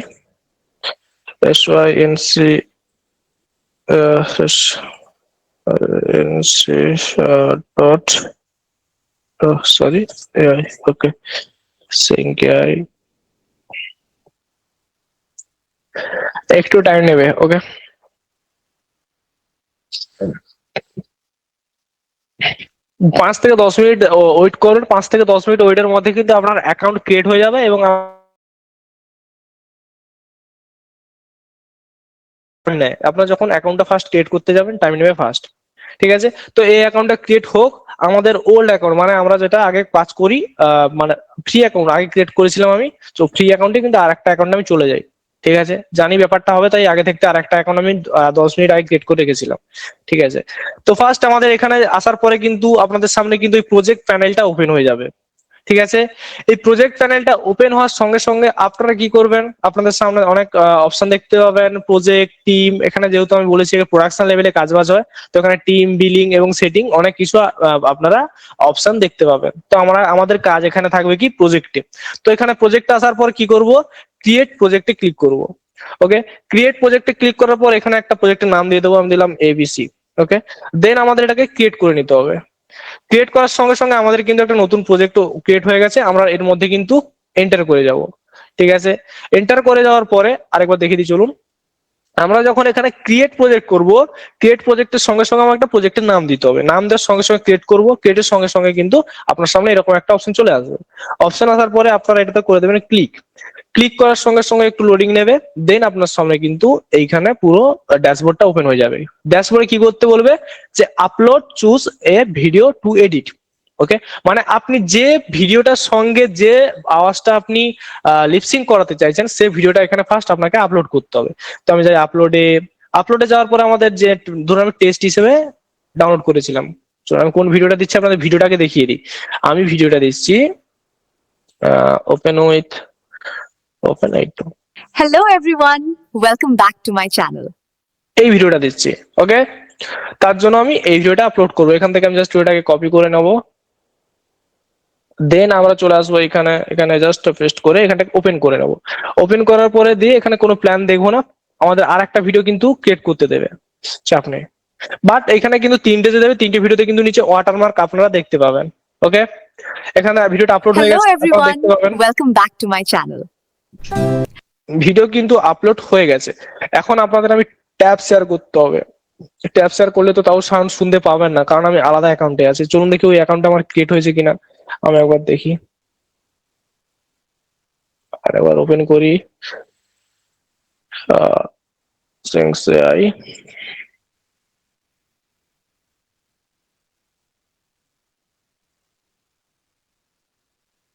SYNC dot sorry, okay, sync AI একটু টাইম নেবে। ওকে, 5 থেকে 10 মিনিট ওয়েট করুন। 5 থেকে 10 মিনিট ওয়েটের মধ্যে কিন্তু আপনার অ্যাকাউন্ট ক্রিয়েট হয়ে যাবে এবং আপনার যখন অ্যাকাউন্টটা ফার্স্ট ক্রিয়েট করতে যাবেন টাইম নেবে ফার্স্ট। ঠিক আছে, তো এই অ্যাকাউন্টটা ক্রিয়েট হোক। আমাদের ওল্ড অ্যাকাউন্ট মানে আমরা যেটা আগে কাজ করি, মানে ফ্রি অ্যাকাউন্ট আগে ক্রিয়েট করেছিলাম আমি, তো ফ্রি অ্যাকাউন্টে কিন্তু আর একটা অ্যাকাউন্টে আমি চলে যাই। ঠিক আছে, জানি ব্যাপারটা হবে, তাই আগে থেকে আর একটা অ্যাকাউন্ট আমি 10 মিনিট আগে ক্রিয়েট করে রেখেছিলাম। ঠিক আছে, তো ফার্স্ট আমাদের এখানে আসার পরে কিন্তু আপনাদের সামনে কিন্তু এই প্রজেক্ট প্যানেলটা ওপেন হয়ে যাবে। ঠিক আছে, এই প্রজেক্ট প্যানেলটা ওপেন হওয়ার সঙ্গে সঙ্গে আপনারা কি করবেন, আপনাদের সামনে অনেক অপশন দেখতে পাবেন, প্রজেক্ট, টিম। এখানে যেহেতু আমি বলেছি প্রোডাকশন লেভেলে কাজ বাজ হয়, তো এখানে টিম, বিলিং এবং সেটিং অনেক কিছু আপনারা অপশন দেখতে পাবেন। তো আমাদের কাজ এখানে থাকবে কি প্রজেক্টে। তো এখানে প্রজেক্টে আসার পর কি করব, ক্রিয়েট প্রজেক্টে ক্লিক করব। ওকে, ক্রিয়েট প্রজেক্টে ক্লিক করার পর এখানে একটা প্রজেক্টের নাম দিয়ে দেবো, আমি দিলাম ABC। ওকে, দেন আমাদের এটাকে ক্রিয়েট করে নিতে হবে। ক্রিয়েট করার সঙ্গে সঙ্গে আমাদের কিন্তু একটা নতুন প্রজেক্ট ক্রিয়েট হয়ে গেছে, আমরা এর মধ্যে কিন্তু এন্টার করে যাব। ঠিক আছে, এন্টার করে যাওয়ার পরে আরেকবার দেখিয়ে দিই, চলুন। আমরা যখন এখানে ক্রিয়েট প্রজেক্ট করব, ক্রিয়েট প্রজেক্টের সঙ্গে সঙ্গে আমার একটা প্রজেক্টের নাম দিতে হবে। নাম দেওয়ার সঙ্গে সঙ্গে ক্রিয়েট করব, ক্রিয়েটের সঙ্গে সঙ্গে কিন্তু আপনার সামনে এরকম একটা অপশন চলে আসবে। অপশন আসার পরে আপনারা এটাতে করে দেবেন ক্লিক। ক্লিক করার সঙ্গে সঙ্গে একটু লোডিং নেবে, দেন আপনার সামনে কিন্তু এইখানে পুরো ড্যাশবোর্ডটা ওপেন হয়ে যাবে। ড্যাশবোর্ডে কি করতে বলবে, যে upload choose a video to edit. Okay, মানে আপনি যে ভিডিওটার সঙ্গে যে আওয়াজটা আপনি লিপসিং করাতে চাইছেন, সেই ভিডিওটা এখানে ফার্স্ট আপনাকে আপলোড করতে হবে। তো আমি যাই আপলোডে যাওয়ার পরে আমাদের যে ধরুন আমি টেস্ট হিসেবে ডাউনলোড করেছিলাম, আমি কোন ভিডিওটা দিচ্ছি আপনাদের ভিডিওটাকে দেখিয়ে দিই। আমি ভিডিওটা দিচ্ছি ওপেন এই তো Hello everyone, welcome back to my channel. এই ভিডিওটা দিচ্ছি। ওকে, তার জন্য আমি এই ভিডিওটা আপলোড করবো। এখান থেকে আমি জাস্ট ভিডিওটাকে কপি করে নেবো, দেন আমরা চলে আসবো এখানে জাস্ট পেস্ট করে এখানটাকে ওপেন করে নেবো। ওপেন করার পরে দিয়ে এখানে কোনো প্ল্যান দেখবো না, আমাদের আর একটা ভিডিও কিন্তু ক্রিয়েট করতে দেবে, চাপ নেই। বাট এখানে কিন্তু তিনটে যে দেবে, তিনটে ভিডিওতে কিন্তু নিচে ওয়াটারমার্ক আপনারা দেখতে পাবেন। ওকে, এখানে ভিডিওটা আপলোড হয়ে Hello গেছে, আপনারা everyone, দেখতে পাবেন welcome back to my channel. Video কিন্তু আপলোড হয়ে গেছে। এখন আপনাদের আমি ট্যাব শেয়ার করতে হবে। ট্যাপ শেয়ার করলে তো তাও সাউন্ড শুনতে পাবেন না, কারণ আমি আলাদা অ্যাকাউন্টে আছি। চলুন দেখি ওই অ্যাকাউন্টটা আমার ক্রিয়েট হয়েছে কিনা, আমি একবার দেখি। আর একবার ওপেন করি Strings AI।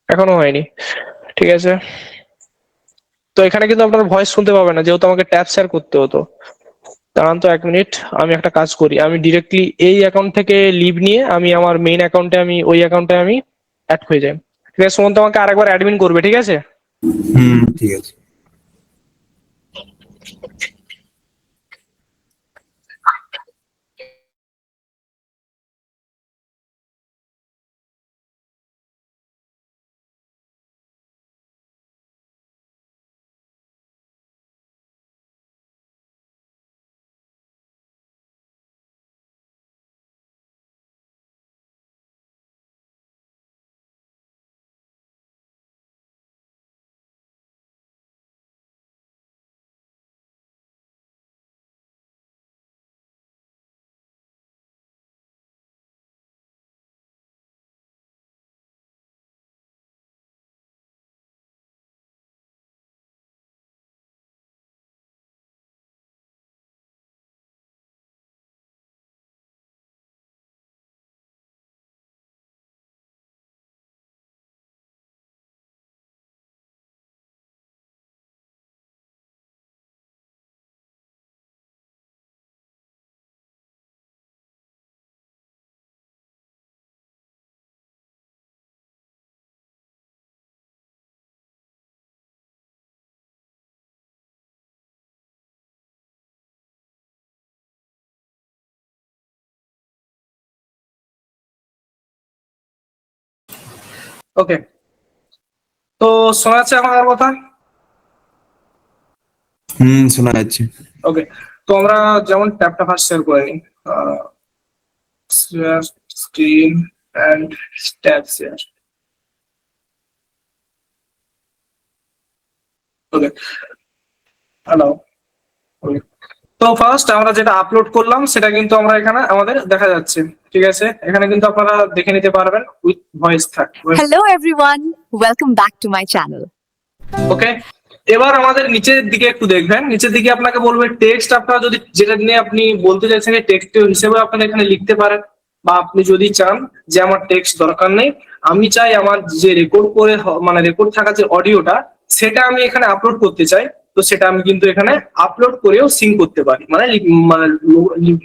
এখনো হয়নি, ঠিক আছে। তো এখানে কিন্তু আপনার ভয়েস শুনতে পাবেন না, যেহেতু আমাকে ট্যাপ শেয়ার করতে হতো। দাঁড়ান তো 1 মিনিট, আমি একটা কাজ করি, আমি ডিরেক্টলি এই অ্যাকাউন্ট থেকে লিভ নিয়ে আমি আমার মেইন অ্যাকাউন্টে, আমি ওই অ্যাকাউন্টে আমি অ্যাড হয়ে যাই। ঠিক আছে, সুমন্ত আমাকে আরেকবার অ্যাডমিন করবে, ঠিক আছে? ঠিক আছে। ওকে, তো শোনা যাচ্ছে আমার কথা? শোনা যাচ্ছে। ওকে, তো আমরা যেমন ট্যাবটা ফার্স্ট শেয়ার করে নিই, share screen and tab share. Okay, hello. তো ফার্স্ট আমরা যেটা আপলোড করলাম সেটা কিন্তু আমরা এখানে আমাদের দেখা যাচ্ছে, ঠিক আছে। এখানে কিন্তু আপনারা দেখে নিতে পারবেন উইথ ভয়েস থাকবে। Hello everyone, welcome back to my channel. ওকে, এবার আমাদের নিচের দিকে একটু দেখবেন, নিচের দিকে আপনাকে বলবে টেক্সট। আপনারা যদি যেটা নিয়ে আপনি বলতে চাইছেন টেক্সট হিসেবে আপনারা এখানে লিখতে পারেন, বা আপনি যদি চান যে আমার টেক্সট দরকার নেই, আমি চাই আমার যে রেকর্ড করে মানে রেকর্ড থাকা যে অডিওটা সেটা আমি এখানে আপলোড করতে চাই, তো সেটা আমি কিন্তু এখানে আপলোড করেও সিঙ্ক করতে পারি, মানে মানে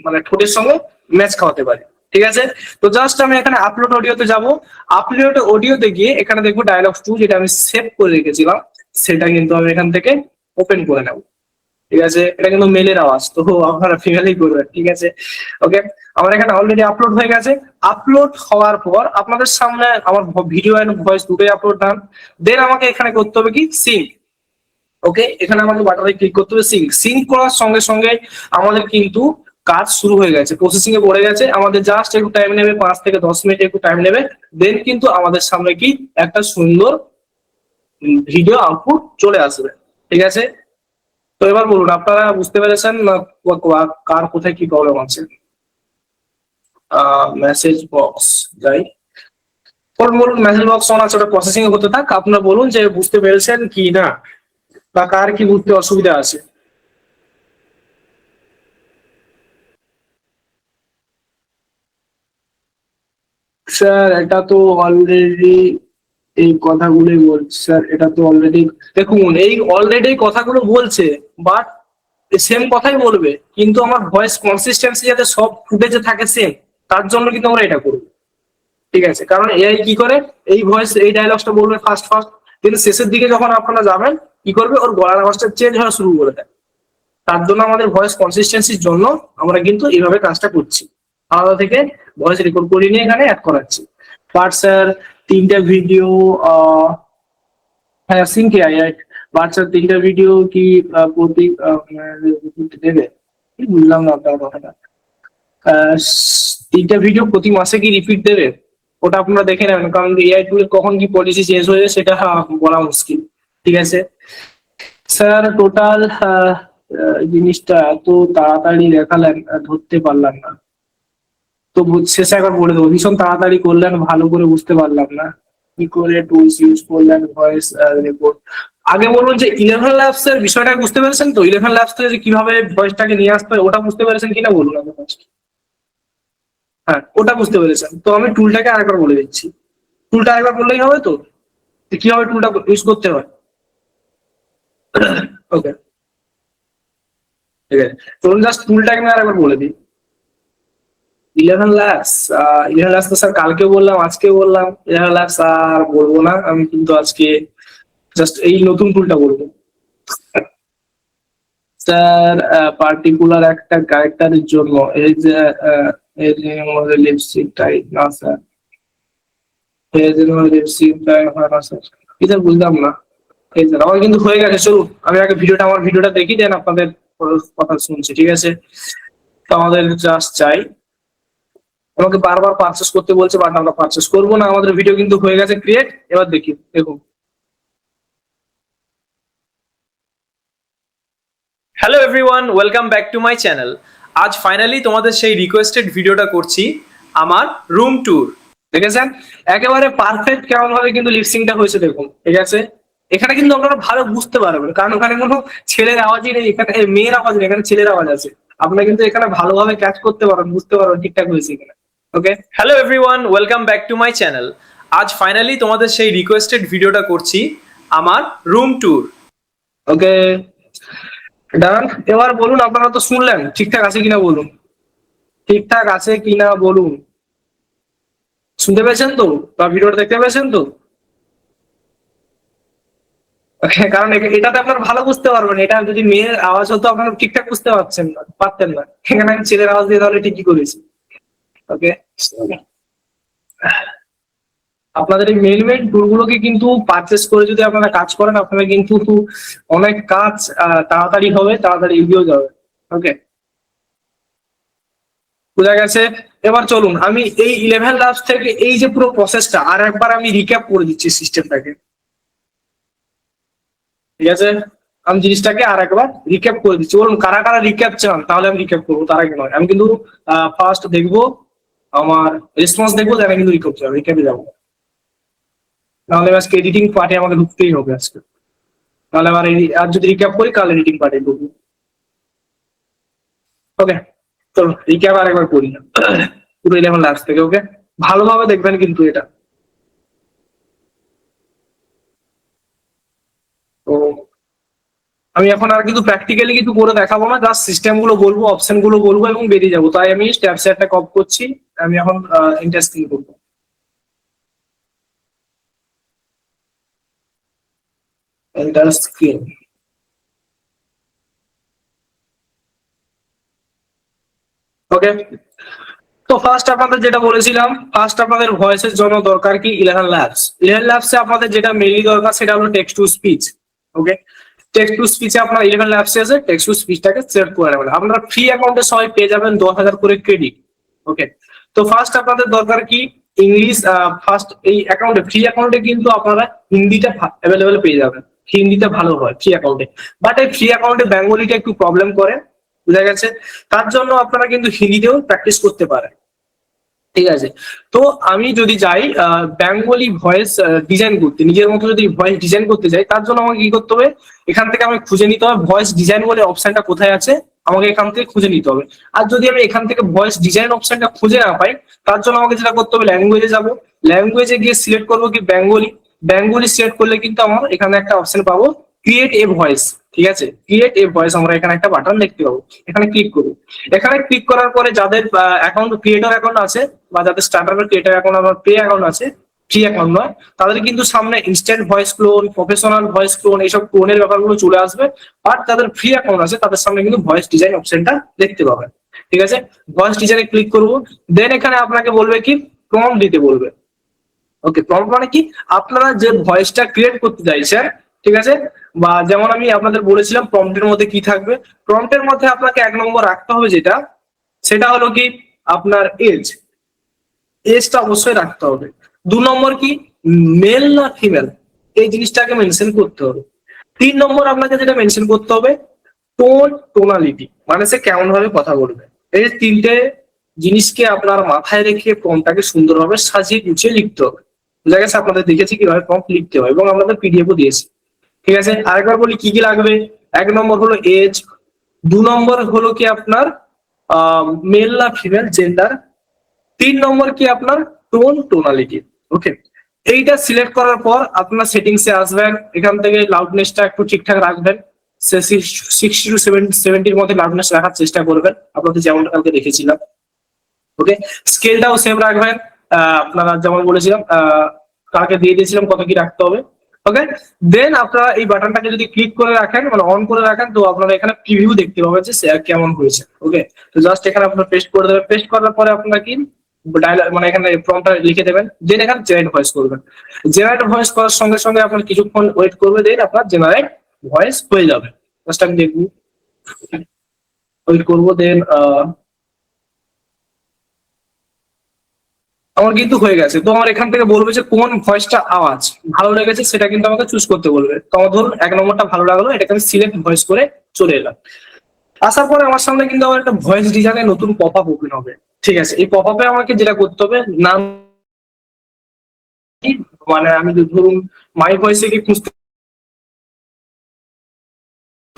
মানে ঠোঁটের সঙ্গে ম্যাচ খাওয়াতে পারি, ঠিক আছে। তো জাস্ট আমি এখানে আপলোড অডিওতে যাব। আপলোড অডিওতে গিয়ে এখানে দেখবো ডায়ালগস 2 যেটা আমি সেভ করে রেখেছিলাম, সেটা কিন্তু আমি এখান থেকে ওপেন করে নেব, ঠিক আছে। এটা কিন্তু মেলের আওয়াজ, তো আপনারা ফিমেলই করবেন, ঠিক আছে। ওকে, আমার এখানে অলরেডি আপলোড হয়ে গেছে। আপলোড হওয়ার পর আপনাদের সামনে আমার ভিডিও এন্ড ভয়েস দুটোই আপলোড ডান। দেন আমাকে এখানে করতে হবে কি সিঙ্ক। ওকে, এখানে আমাকে বাটনে ক্লিক করতে হবে সিঙ্ক। সিঙ্ক করার সঙ্গে সঙ্গে আমাদের কিন্তু কাজ শুরু হয়ে গেছে, প্রসেসিং এ পড়ে গেছে। আমাদের জাস্ট একটু টাইম নেবে, 5 থেকে 10 মিনিট একটু টাইম নেবে। দেন কিন্তু আমাদের সামনে কি একটা সুন্দর ভিডিও আউটপুট চলে আসবে, ঠিক আছে। তো এবার বলুন, আপনারা বুঝতে পেরেছেন না কার কোথায় কি প্রবলেম আছে? মেসেজ বক্স যাই, বলুন মেসেজ বক্স অন আছে, ওটা প্রসেসিং এ হতে থাক। আপনারা বলুন যে বুঝতে পেরেছেন কি না, বা কার কি বুঝতে অসুবিধা আছে। স্যার এটা তো অলরেডি এই কথাগুলোই বলছে স্যার, এটা তো অলরেডি দেখুন এই অলরেডি কথাগুলো বলছে, বাট সেম কথাই বলবে, কিন্তু আমার ভয়েস কনসিস্টেন্সি যাতে সব ফুটেজে থাকে সেম, তার জন্য কিন্তু আমরা এটা করবো, ঠিক আছে। কারণ এআই কি করে, এই ভয়েস এই ডায়লগসটা বলবে ফার্স্ট ফার্স্ট, কিন্তু শেষের দিকে যখন আপনারা যাবেন কি করবে, ওর গলার আওয়াজটা চেঞ্জ হওয়া শুরু করে দেয়। তার জন্য আমাদের ভয়েস কনসিস্টেন্সির জন্য আমরা কিন্তু এইভাবে কাজটা করছি, আলাদা থেকে ভয়েস রেকর্ড করে নিয়ে এখানে অ্যাড করাচ্ছি। বাট স্যার 3টা ভিডিও, হ্যাঁ সিঙ্ক এআই, বাট স্যার 3টা ভিডিও কি প্রতি দেবে? কি বুঝলাম না আপনার কথাটা। 3টা ভিডিও প্রতি মাসে কি রিপিট দেবে? ওটা আপনারা দেখে নেবেন, কারণ এআই টুলের কখন কি পলিসি চেঞ্জ হয়ে যায় সেটা বলা মুশকিল, ঠিক আছে। স্যার টোটাল জিনিসটা এত তাড়াতাড়ি দেখালেন, ধরতে পারলাম না। তো শেষে একবার বলে দেবো, ভীষণ তাড়াতাড়ি করলেন, ভালো করে বুঝতে পারলাম না কি করে টুলস ইউজ করলেন, ভয়েস রেকর্ড। আগে বলুন যে 11 ল্যাবস এর বিষয়টা বুঝতে পেরেছেন তো? 11 ল্যাবস থেকে যে কিভাবে ভয়েসটাকে নিয়ে আসতে হয় ওটা বুঝতে পেরেছেন কিনা বলুন আগে first। হ্যাঁ, ওটা বুঝতে পেরেছেন তো। আমি টুলটাকে আরেকবার বলে দিচ্ছি। টুলটা আরেকবার বললেই হবে তো, যে কিভাবে টুলটা ইউজ করতে হয়। ওকে, ঠিক আছে, চলুন জাস্ট টুলটাকে আমি আরেকবার বলে দিই। 11 lakhs, 11 lakhs তো স্যার কালকে বললাম, আজকে বললাম। 11 lakhs আর বলবো না আমি, কিন্তু আজকে জাস্ট এই নতুন টুলটা বলবো। স্যার পার্টিকুলার একটা ক্যারেক্টারের জন্য এই যে আমাদের লিপস্টিক টাইপ না স্যার, এই যে আমাদের লিপস্টিক টাইপ হয় না স্যার, এটা বুঝলাম না। এই স্যার আমার কিন্তু হয়ে গেছে, চলুন আমি আগে আমার ভিডিওটা দেখি, দেন আপনাদের কথা শুনছি, ঠিক আছে? তো আমাদের জাস্ট চাই, আমাকে বারবার পারচেস করতে বলছে, বাট আমরা পারচেস করবো না। আমাদের ভিডিও কিন্তু হয়ে গেছে ক্রিয়েট। এবার দেখি, দেখুন। Hello everyone, welcome back to my channel. আজ ফাইনালি তোমাদের সেই রিকোয়েস্টেড ভিডিওটা করছি, আমার রুম ট্যুর। দেখেছেন একেবারে পারফেক্ট কেমন ভাবে কিন্তু লিপসিংটা হয়েছে, দেখুন, ঠিক আছে? এখানে কিন্তু আপনারা ভালো বুঝতে পারবেন, কারণ ওখানে কোনো ছেলের আওয়াজই নেই, এখানে মেয়ের আওয়াজ নেই, এখানে ছেলের আওয়াজ আছে। আপনারা কিন্তু এখানে ভালোভাবে ক্যাচ করতে পারবেন, বুঝতে পারবেন ঠিকঠাক হয়েছে কিনা। Okay, hello everyone, welcome back to my channel. আজ ফাইনালি তোমাদের সেই রিকোয়েস্টেড ভিডিওটা করছি, আমার রুম ট্যুর। ওকে, ডান। এবার বলুন, আপনারা তো শুনলেন, ঠিকঠাক আছে কিনা বলুন, ঠিকঠাক আছে কিনা বলুন। শুনতে পেয়েছেন তো, বা ভিডিওটা দেখতে পেয়েছেন তো? কারণ এটাতে আপনার ভালো বুঝতে পারবেন। এটা যদি মেয়ের আওয়াজ হতো আপনারা ঠিকঠাক বুঝতে পারতেন না। এখানে আমি ছেলের আওয়াজ দিয়ে তাহলে ঠিকই করেছি। ওকে, আপনাদের এই মেন মেন টুল গুলোকে কিন্তু পারচেস করে যদি আপনারা কাজ করেন, আপনারা কিন্তু অনেক কাজ তাড়াতাড়ি হবে, তাড়াতাড়ি এগিয়েও যাবে। ওকে, বোঝা গেছে? এবার চলুন আমি এই 11 লাভস থেকে এই যে পুরো প্রসেসটা আর একবার আমি রিক্যাপ করে দিচ্ছি সিস্টেমটাকে, ঠিক আছে? আমি জিনিসটাকে আর একবার রিক্যাপ করে দিচ্ছি। বলুন কারা কারা রিক্যাপ চান, তাহলে আমি রিক্যাপ করবো, তার আগে নয়। আমি কিন্তু ফার্স্ট দেখবো, আমার রেসপন্স দেখবো, দেন আমি কিন্তু রিক্যাপে যাবো। নাহলে আজকে এডিটিং পার্টে আমাকে ঢুকতেই হবে আজকে, নাহলে আবার আর যদি রিক্যাপ করি কাল এডিটিং পার্টে ঢুকবো। ওকে, চলো রিক্যাপ আর একবার করি না পুরো 11 লাস্ট থেকে। ওকে, ভালোভাবে দেখবেন কিন্তু এটা। তো আমি এখন আর কিন্তু প্র্যাকটিক্যালি কিছু করে দেখাবো না, জাস্ট সিস্টেম গুলো বলবো, অপশন গুলো বলবো এবং বেরিয়ে যাবো। তাই আমি স্ট্যাপ শেয়ারটা কপ করছি। আমি এখন ইন্টারেস্টিং করবো। Enter screen. ওকে, তো ফার্স্ট আপনাদের যেটা বলেছিলাম, ফার্স্ট আপনাদের ভয়েসের জন্য দরকার কি 11 ল্যাবস। 11 ল্যাবসে আপনাদের যেটা মেইনলি দরকার সেটা হলো text to speech. Okay, text to স্পিচে আপনার 11 ল্যাবসে আছে, টেক্সট টু স্পিচটাকে সেট করে নেবেন। আপনারা ফ্রি অ্যাকাউন্টে সবাই পেয়ে যাবেন 10,000 করে ক্রেডিট। ওকে, তো ফার্স্ট আপনাদের দরকার কি ইংলিশ। ফার্স্ট এই অ্যাকাউন্টে, ফ্রি অ্যাকাউন্টে কিন্তু আপনারা হিন্দিটা অ্যাভেলেবেল পেয়ে যাবেন, হিন্দিটা ভালো হয় ফ্রি অ্যাকাউন্টে। বাট এই ফ্রি অ্যাকাউন্টে বেঙ্গলিটা একটু প্রবলেম করে, বুঝা গেছে? তার জন্য আপনারা কিন্তু হিন্দিতেও প্র্যাকটিস করতে পারেন, ঠিক আছে? তো আমি যদি যাই বেঙ্গলি ভয়েস ডিজাইন করতে, নিজের মতো যদি ভয়েস ডিজাইন করতে যাই, তার জন্য আমাকে কি করতে হবে, এখান থেকে আমাকে খুঁজে নিতে হবে ভয়েস ডিজাইন বলে অপশনটা কোথায় আছে, আমাকে এখান থেকে খুঁজে নিতে হবে। আর যদি আমি এখান থেকে ভয়েস ডিজাইন অপশনটা খুঁজে না পাই, তার জন্য আমাকে যেটা করতে হবে, ল্যাঙ্গুয়েজে যাবো, ল্যাঙ্গুয়েজে গিয়ে সিলেক্ট করবো কি বেঙ্গলি। বেঙ্গলি সিলেক্ট করলে কিন্তু আমার এখানে একটা অপশন পাবো, ক্রিয়েট এ ভয়েস। ঠিক আছে, ক্রিয়েট এ ভয়েস, আমরা এখানে একটা বাটন দেখতে পাবো, এখানে ক্লিক করবো। এখানে ক্লিক করার পরে যাদের অ্যাকাউন্ট ক্রিয়েটর অ্যাকাউন্ট আছে বা যাদের স্টার্টার ক্রিয়েটর অ্যাকাউন্ট আমার পে অ্যাকাউন্ট আছে, ফ্রি অ্যাকাউন্ট নয়, তাদের কিন্তু সামনে instant voice clone, professional voice clone, এইসব ক্লোনের ব্যাপারগুলো চলে আসবে। আর যাদের ফ্রি অ্যাকাউন্ট আছে তাদের সামনে কিন্তু ভয়েস ডিজাইন অপশনটা দেখতে পাবেন। ঠিক আছে, ভয়েস ডিজাইনে ক্লিক করবো, দেন এখানে আপনাকে বলবে কি প্রম্পট দিতে বলবে। ওকে, প্রম্পট মানে কি, আপনারা যে ভয়েসটা ক্রিয়েট করতে চাইছেন, ঠিক আছে, বা যেমন আমি আপনাদের বলেছিলাম প্রম্পটের মধ্যে কি থাকবে। প্রম্পটের মধ্যে আপনাকে 1 নম্বর রাখতে হবে যেটা, সেটা হলো কি আপনার এজটা অবশ্যই রাখতে হবে। 2 নম্বর কি মেল না ফিমেল, এই জিনিসটাকে মেনশন করতে হবে। 3 নম্বর আপনাকে যেটা মেনশন করতে হবে, টোন, টোনালিটি, মানে সে কেমন ভাবে কথা বলবে। এই যে তিনটে জিনিসকে আপনার মাথায় রেখে প্রম্পটটাকে সুন্দরভাবে সাজিয়ে গুছিয়ে লিখতে হবে। বুঝা গেছে? আপনাদের দেখেছি কিভাবে প্রম্পট লিখতে হয় এবং আমাদের পিডিএফও দিয়েছি। ঠিক আছে, আরেকবার বলি কি কি লাগবে। 1 নম্বর হলো এজ, 2 নম্বর হলো কি আপনার মেল না ফিমেল জেন্ডার, 3 নম্বর কি আপনার টোন, টোনালিটি। ওকে, এইটা সিলেক্ট করার পর আপনার সেটিংসে আসবেন, এখান থেকে লাউডনেসটা একটু ঠিকঠাক রাখবেন। 60 টু 70 মধ্যে লাউডনেস রাখার চেষ্টা করবেন, আপনাদের যেমনটা কালকে দেখেছিলাম। ওকে, স্কেলটাও সেম রাখবেন। আপনারা যেমন বলেছিলাম, কালকে দিয়ে দিয়েছিলাম কত কি রাখতে হবে। ওকে, দেন আপনারা এই বাটনটাকে যদি ক্লিক করে রাখেন, মানে অন করে রাখেন, তো আপনারা এখানে প্রিভিউ দেখতে পাবেন যে কেমন হয়েছে। ওকে, তো জাস্ট এখানে আপনারা পেস্ট করে দেবেন, পেস্ট করার পরে আপনারা কি ডায়লগ, মানে এখানে প্রম্পটটা লিখে দেবেন, দেন এখানে জেনারেট ভয়েস করবেন। জেনারেট ভয়েস করার সঙ্গে সঙ্গে আপনার কিছুক্ষণ ওয়েট করবে, দেন আপনার জেনারেট ভয়েস হয়ে যাবে। জাস্ট আমি দেখবো, ওয়েট করবো, দেন আমার কিন্তু হয়ে গেছে। তো আমার এখান থেকে বলবে যে কোন ভয়েসটা আওয়াজ ভালো লেগেছে, সেটা কিন্তু আমাকে চুজ করতে বলবে। তো আমার ধরুন 1 নম্বরটা ভালো লাগলো, এটাকে আমি সিলেক্ট ভয়েস করে চলে এলাম। আসার পরে আমার সামনে কিন্তু আমার একটা ভয়েস ডিজাইনের নতুন পপ আপ ওপেন হবে। ঠিক আছে, এই পপ আপে আমাকে যেটা করতে হবে, নাম কি, মানে আমি ধরুন মাই ভয়েসে কি খুঁজতে,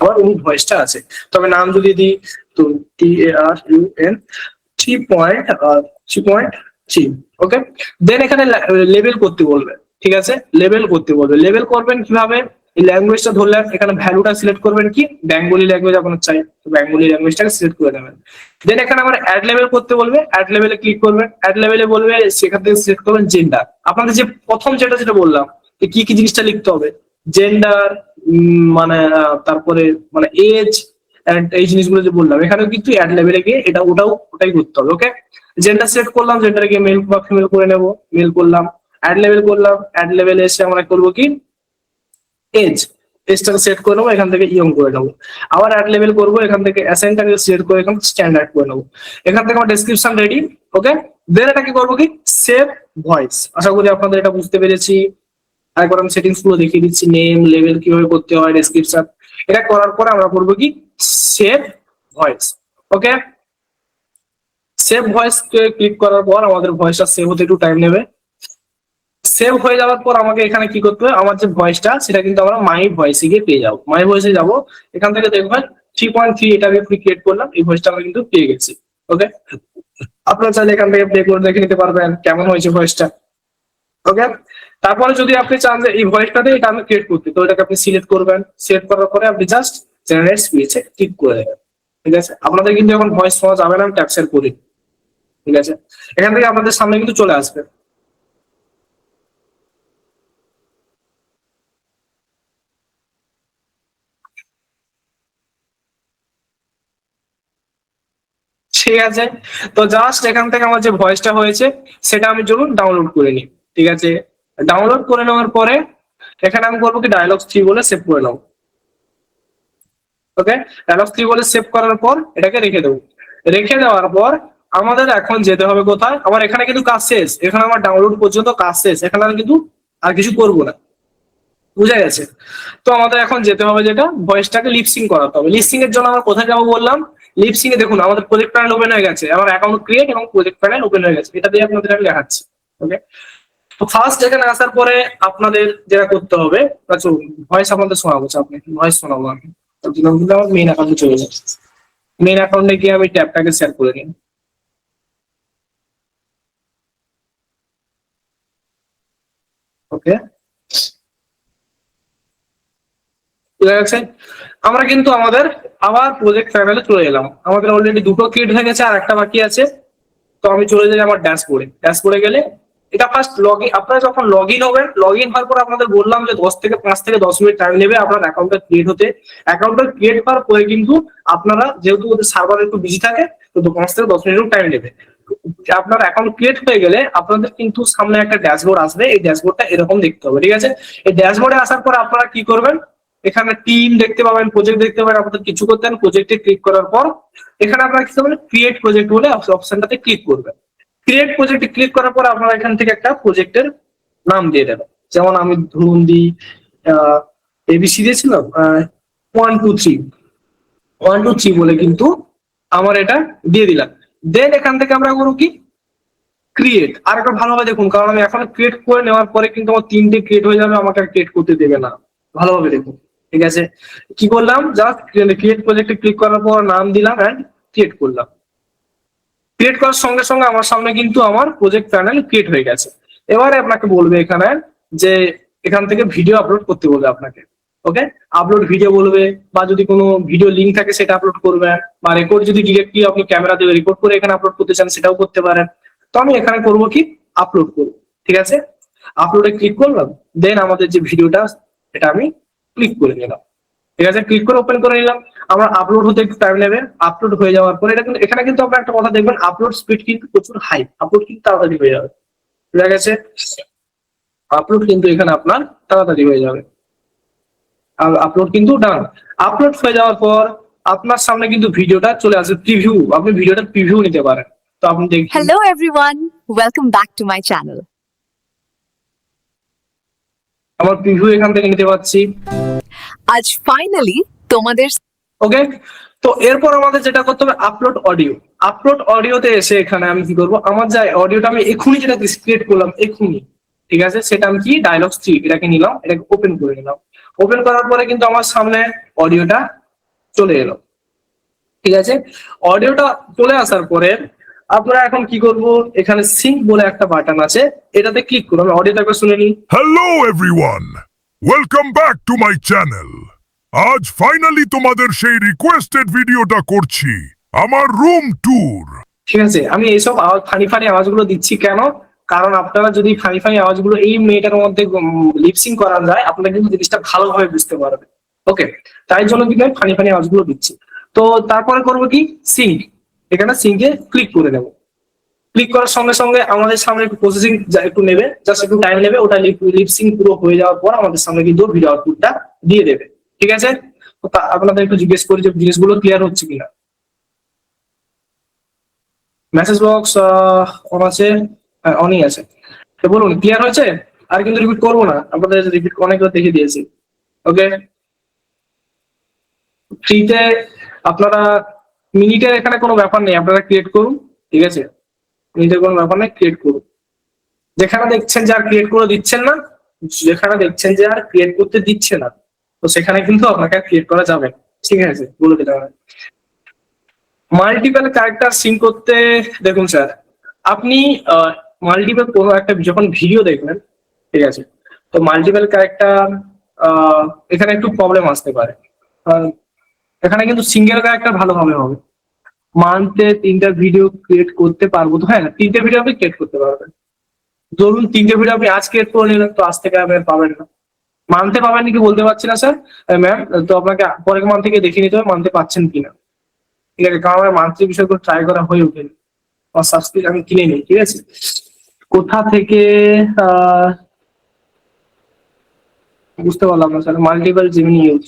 আমার ওই ভয়েসটা আছে। তবে নাম যদি দিই, তো TARUN 3.3, ওকে। দেন এখানে লেবেল করতে বলবে। ঠিক আছে, লেবেল করতে বলবে। লেবেল করবেন কিভাবে, এই ল্যাঙ্গুয়েজটা ধরলেন, এখানে ভ্যালুটা সিলেক্ট করবেন কি বেঙ্গলি ল্যাঙ্গুয়েজ আপনার চাই, তো বেঙ্গলি ল্যাঙ্গুয়েজটাকে সিলেক্ট করে নেবেন। দেন এখানে আমার অ্যাড লেভেল করতে বলবে, অ্যাড লেভেলে ক্লিক করবেন। অ্যাড লেভেলে বলবে সেখান থেকে সিলেক্ট করবেন জেন্ডার। আপনাদের যে প্রথম যেটা বললাম, কি কি জিনিসটা লিখতে হবে, জেন্ডার, মানে তারপরে মানে এজ, এই জিনিসগুলো যে বললাম, এখানেও কিন্তু অ্যাড লেভেলে গিয়ে ওটাই করতে হবে। ওকে, জেন্ডার সিলেক্ট করলাম, জেন্ডারে গিয়ে মেল বা ফিমেল করে নেবো, মেল করলাম। অ্যাড লেভেল করলাম, অ্যাড লেভেলে এসে আমরা করবো কি এজটাকে সেট করে নেবো, এখান থেকে ইয়ং করে নেবো। আবার অ্যাড লেভেল করবো, এখান থেকে অ্যাসাইনটাকে সিলেক্ট করে এখান স্ট্যান্ডার্ড করে নেবো। এখান থেকে আমার ডেসক্রিপশন রেডি। ওকে, দেন এটা কি করবো কি সেভ ভয়েস। আশা করি আপনাদের এটা বুঝতে পেরেছি। আরেকবার আমি সেটিংস গুলো দেখিয়ে দিচ্ছি, নেম, লেভেল কিভাবে করতে হয়, ডেসক্রিপশন। এটা করার পরে আমরা করবো কি সেভ ভয়েস। ওকে, সেভ ভয়েস ক্লিক করার পর আমাদের ভয়েসটা সেভ হতে একটু টাইম নেবে। সেভ হয়ে যাওয়ার পর আমাকে এখানে কি করতে হবে, আমার যে ভয়েসটা সেটা কিন্তু আমরা মাই ভয়েসে গিয়ে পেয়ে যাবো। মাই ভয়েসে যাবো, এখান থেকে দেখবেন 3.3 এটা আমি ক্রিয়েট করলাম, এই ভয়েসটা আমরা কিন্তু পেয়ে গেছি। ওকে, আপনারা চাইলে এখান থেকে প্লে করে দেখে নিতে পারবেন কেমন হয়েছে ভয়েসটা। ওকে, তারপরে যদি আপনি চান যে এই ভয়েসটাতে এটা আমি ক্রিয়েট করতে, তো এটাকে আপনি সিলেক্ট করবেন। সিলেক্ট করার পরে আপনি জাস্ট জেনারেট স্পিচে ক্লিক করে দেবেন। ঠিক আছে, আপনাদের কিন্তু এখন ভয়েস শোনা যাবে না, আমি ক্যাপচার করি। ঠিক আছে, এখান থেকে আপনাদের সামনে কিন্তু চলে আসবে। ঠিক আছে, তো জাস্ট এখান থেকে আমার যে ভয়েসটা হয়েছে সেটা আমি চলুন ডাউনলোড করে নিই। ঠিক আছে, ডাউনলোড করে নেওয়ার পরে এখানে আমি করবো কি ডায়লগস 3 বলে সেভ করে নেবো। ওকে, ডায়লগস 3 বলে সেভ করার পর এটাকে রেখে দেবো। রেখে দেওয়ার পর আমাদের এখন যেতে হবে কোথায়, আমার এখানে কিন্তু কাজ শেষ, এখানে আমার ডাউনলোড পর্যন্ত কাজ শেষ, এখানে আমি কিন্তু আর কিছু করবো না। বুঝা গেছে? তো আমাদের এখন যেতে হবে যেটা ভয়েসটাকে লিপসিং করাতে হবে। লিপসিং এর জন্য আমরা কোথায় যাবো বললাম, লিপসিং এ দেখুন আমাদের প্রজেক্ট প্যানেল ওপেন হয়ে গেছে, আমার অ্যাকাউন্ট ক্রিয়েট এবং প্রজেক্ট প্যানেল ওপেন হয়ে গেছে, এটা দিয়ে আপনাদের আমি দেখাচ্ছি। ওকে, তো ফার্স্ট এখানে আসার পরে আপনাদের যেটা করতে হবে, ভয়েস আপনাদের শোনাবো, আপনি ভয়েস শোনাবো আমি। কিন্তু আমার মেইন অ্যাকাউন্টে চলে যাবে, মেইন অ্যাকাউন্টে গিয়ে আমি ট্যাবটাকে শেয়ার করে নিই। ওকে, বুঝা গেছে? আমরা কিন্তু আমাদের আবার প্রজেক্ট প্যানেলে চলে এলাম, আমাদের অলরেডি দুটো ক্রিয়েট হয়ে গেছে আর একটা বাকি আছে। তো আমি চলে যাই আমার ড্যাশবোর্ডে। ড্যাশবোর্ডে গেলে এটা ফার্স্ট আপনারা যখন লগ ইন হবেন, লগ ইন হওয়ার পর আপনাদের বললাম যে 5 থেকে 10 মিনিট টাইম নেবে আপনার অ্যাকাউন্টটা ক্রিয়েট হতে। অ্যাকাউন্টটা ক্রিয়েট করার পরে কিন্তু আপনারা, যেহেতু ওদের সার্ভার একটু বিজি থাকে, তো 5 থেকে 10 মিনিট টাইম নেবে। আপনার অ্যাকাউন্ট ক্রিয়েট হয়ে গেলে আপনাদের কিন্তু সামনে একটা ড্যাশবোর্ড আসবে, এই ড্যাশবোর্ডটা এরকম দেখতে হবে। ঠিক আছে, এই ড্যাশবোর্ডে আসার পর আপনারা কি করবেন, এখানে টিম দেখতে পাবেন, প্রজেক্ট দেখতে পাবেন, আপনাদের কিছু করতে হবে। প্রজেক্টে ক্লিক করার পর এখানে আপনারা কি করবেন, ক্রিয়েট প্রজেক্ট বলে অপশনটাতে ক্লিক করবেন। ক্রিয়েট প্রজেক্টে ক্লিক করার পর আপনারা এখান থেকে একটা প্রজেক্টের নাম দিয়ে দেবেন। যেমন আমি ধরুন দিই এবিসি দিয়েছিলাম 1 2 3। 1 2 3 বলে কিন্তু আমার এটা দিয়ে দিলাম। দেন এখান থেকে আমরা করবো কি, ক্রিয়েট। আর একটা ভালোভাবে দেখুন, কারণ আমি এখন ক্রিয়েট করে নেওয়ার পরে কিন্তু আমার 3টে ক্রিয়েট হয়ে যাবে, আমাকে ক্রিয়েট করতে দেবে না। ভালোভাবে দেখুন, ঠিক আছে? কি করলাম, জাস্ট ক্রিয়েট প্রজেক্টে ক্লিক করার পর নাম দিলাম এন্ড ক্রিয়েট করলাম। ক্রিয়েট করার সঙ্গে সঙ্গে আমার সামনে কিন্তু আমার প্রজেক্ট প্যানেল ক্রিয়েট হয়ে গেছে। এবারে আপনাকে বলবে এখানে যে এখান থেকে ভিডিও আপলোড করতে বলবে আপনাকে। ওকে, আপলোড ভিডিও বলবে, বা যদি কোনো ভিডিও লিঙ্ক থাকে সেটা আপলোড করবেন, বা রেকর্ড যদি ডিরেক্টলি আপনি ক্যামেরা দিয়ে রেকর্ড করে এখানে আপলোড করতে চান সেটাও করতে পারেন। তো আমি এখানে করবো কি, আপলোড করবো। ঠিক আছে, আপলোডে ক্লিক করলাম। দেন আমাদের যে ভিডিওটা এটা আমি ক্লিক করে নিলাম। ঠিক আছে, ক্লিক করে ওপেন করে নিলাম। আমার আপলোড হতে একটু টাইম নেবে। আপলোড হয়ে যাওয়ার পরে এটা কিন্তু, এখানে কিন্তু আপনার একটা কথা দেখবেন, আপলোড স্পিড কিন্তু প্রচুর হাই, আপলোড কিন্তু তাড়াতাড়ি হয়ে যাবে। ঠিক আছে, আপলোড কিন্তু এখানে আপনার তাড়াতাড়ি হয়ে যাবে। আর আপলোড কিন্তু ডান। আপলোড হয়ে যাওয়ার পর আপনার সামনে কিন্তু ভিডিওটা চলে আসবে প্রিভিউ, আপনি ভিডিওটা প্রিভিউ নিতে পারেন। তো আপনি দেখুন, Hello everyone, welcome back to my channel. আমার প্রিভিউ এখান থেকে নিতে পারছি। আজ ফাইনালি তোমাদের ওকে, তো এরপর আমাদের যেটা করতে হবে, আপলোড অডিও। আপলোড অডিওতে এসে এখানে আমি কি করবো, আমার যে অডিওটা আমি এক্ষুনি যেটা ক্রিয়েট করলাম এক্ষুনি, ঠিক আছে, সেটা আমি কি ডায়লগস 3 এটাকে নিলাম, এটাকে ওপেন করে নিলাম। ওপেন করার পরে কিন্তু আমার সামনে অডিওটা চলে এলো। ঠিক আছে, অডিওটা চলে আসার পরে আপনারা এখন কি করব, এখানে সিঙ্ক বলে একটা বাটন আছে, এটাতে ক্লিক করুন। আমি অডিওটা একবার শুনে নিই। Hello everyone, welcome back to my channel. আজ ফাইনালি তোমাদের সেই রিকোয়েস্টেড ভিডিওটা করছি, আমার রুম ট্যুর। ঠিক আছে, আমি এইসব ফানি ফানি আওয়াজগুলো দিচ্ছি কেন, কারণ আপনারা যদি ফানি ফানি আওয়াজগুলো এই মেয়েটার মধ্যে লিপসিং করা যায়, আপনারা কিন্তু জিনিসটা ভালোভাবে বুঝতে পারবেন। ওকে, তাই জন্য কিন্তু আমি ফানি ফানি আওয়াজগুলো দিচ্ছি। তো তারপরে করবো কি, সিঙ্ক। এখানে সিঙ্কে ক্লিক করে দেবো। ক্লিক করার সঙ্গে সঙ্গে আমাদের সামনে একটু প্রসেসিং একটু নেবে, জাস্ট একটু টাইম নেবে। ওটা লিপসিং পুরো হয়ে যাওয়ার পর আমাদের সামনে কিন্তু ভিডিও আউটপুটটা দিয়ে দেবে। ঠিক আছে, তো আপনাদের একটু জিজ্ঞেস করি যে জিনিসগুলো ক্লিয়ার হচ্ছে কিনা। মেসেজ বক্স অন আছে, অনই আছে। তো বলুন ক্লিয়ার হয়েছে? আর কিন্তু রিপিট করবো না, আপনাদের রিপিট অনেকবার দেখিয়ে দিয়েছি। ওকে, ফ্রিতে আপনারা মিনিটের এখানে কোনো ব্যাপার নেই, আপনারা ক্রিয়েট করুন। ঠিক আছে, মিনিটের কোনো ব্যাপার নেই, ক্রিয়েট করুন। যেখানে দেখছেন যে আর ক্রিয়েট করে দিচ্ছেন না, যেখানে দেখছেন যে আর ক্রিয়েট করতে দিচ্ছে না, তো সেখানে কিন্তু আপনাকে ক্রিয়েট করা যাবে। ঠিক আছে, বলে দিতে হবে। মাল্টিপল ক্যারেক্টার সিঙ্ক করতে দেখুন স্যার, আপনি মাল্টিপল কোনো একটা যখন ভিডিও দেখবেন, ঠিক আছে, তো মাল্টিপল ক্যারেক্টার এখানে একটু প্রবলেম আসতে পারে। কারণ এখানে কিন্তু সিঙ্গেল ক্যারেক্টার ভালোভাবে হবে। মান্থে 3টা ভিডিও ক্রিয়েট করতে পারবো তো? হ্যাঁ, 3টে ভিডিও আপনি ক্রিয়েট করতে পারবেন। ধরুন 3টে ভিডিও আপনি আজ ক্রিয়েট করে নিলেন, তো আজ থেকে আপনি পাবেন না। মান্থে পাবেন নাকি বলতে পারছি না স্যার ম্যাম, তো আপনাকে পরের মান্থ থেকে দেখে নিতে হবে মান্থে পাচ্ছেন কিনা। ঠিক আছে, কারণ আমার মান্থলি বিষয়গুলো ট্রাই করা হয়ে ওঠেনি, আমার সাবস্ক্রিপ্ট আমি কিনে নিই। ঠিক আছে, কোথা থেকে বুঝতে পারলাম না স্যার, মাল্টিপল জেমিনি ইউজ।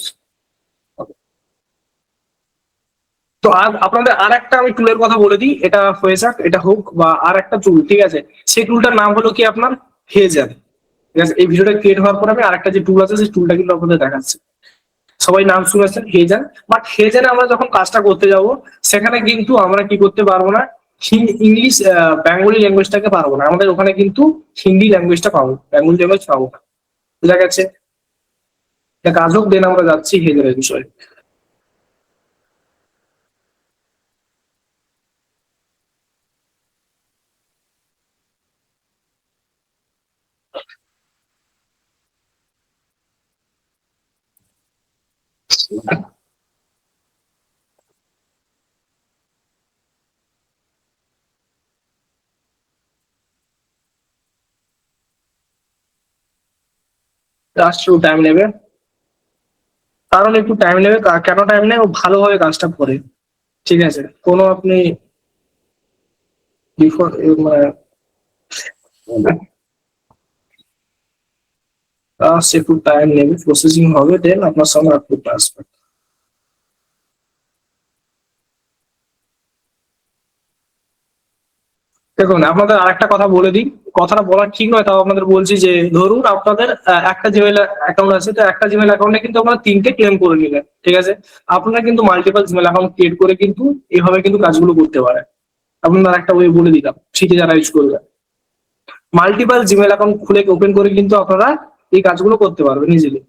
তো আপনাদের আর একটা আমি টুলের কথা বলে দিই, এটা হয়ে যাক, এটা হোক, বা আর একটা টুল। ঠিক আছে, সেই টুলটার নাম হলো কি আপনার হেজার। ঠিক আছে, এই ভিডিওটা ক্রিয়েট হওয়ার পর আমি আরেকটা যে টুল আছে সেই টুলটা কিন্তু আপনাদের দেখাচ্ছি। সবাই নাম শুনেছেন হেজার, বাট হেজারে আমরা যখন কাজটা করতে যাব সেখানে কিন্তু আমরা কি করতে পারবো না, ইংলিশ বেঙ্গলি ল্যাঙ্গুয়েজটাকে পারবো না। আমাদের ওখানে কিন্তু হিন্দি ল্যাঙ্গুয়েজটা পাবো, বেঙ্গলি ল্যাঙ্গুয়েজ পাবো না। বুঝা গেছে? এটা কাজ হোক, দেন আমরা যাচ্ছি হেজারের বিষয়ে। জাস্ট একটু টাইম নেবে, কারণ একটু টাইম নেবে। কেন টাইম নেয়, ও ভালোভাবে কাজটা করে। ঠিক আছে, কোনো আপনি মানে একটু টাইম নেবে, প্রসেসিং হবে, দেন আপনার সামনে আউটপুটটা আসবে। দেখুন আপনাদের আরেকটা কথা বলে দিই, কথাটা বলা ঠিক নয়, তাও আপনাদের বলছি যে ধরুন আপনাদের একটা জিমেইল অ্যাকাউন্ট আছে, তো একটা জিমেইল অ্যাকাউন্টে কিন্তু আপনারা 3টে ক্লেম করে নিলেন, ঠিক আছে। আপনারা কিন্তু মাল্টিপল জিমেইল অ্যাকাউন্ট ক্রিয়েট করে কিন্তু এইভাবে কিন্তু কাজগুলো করতে পারেন। আপনার একটা ওয়ে বলে দিলাম, সেটি যারা ইউজ করবে মাল্টিপল জিমেইল অ্যাকাউন্ট খুলে ওপেন করে কিন্তু আপনারা এই কাজগুলো করতে পারবেন ইজিলি।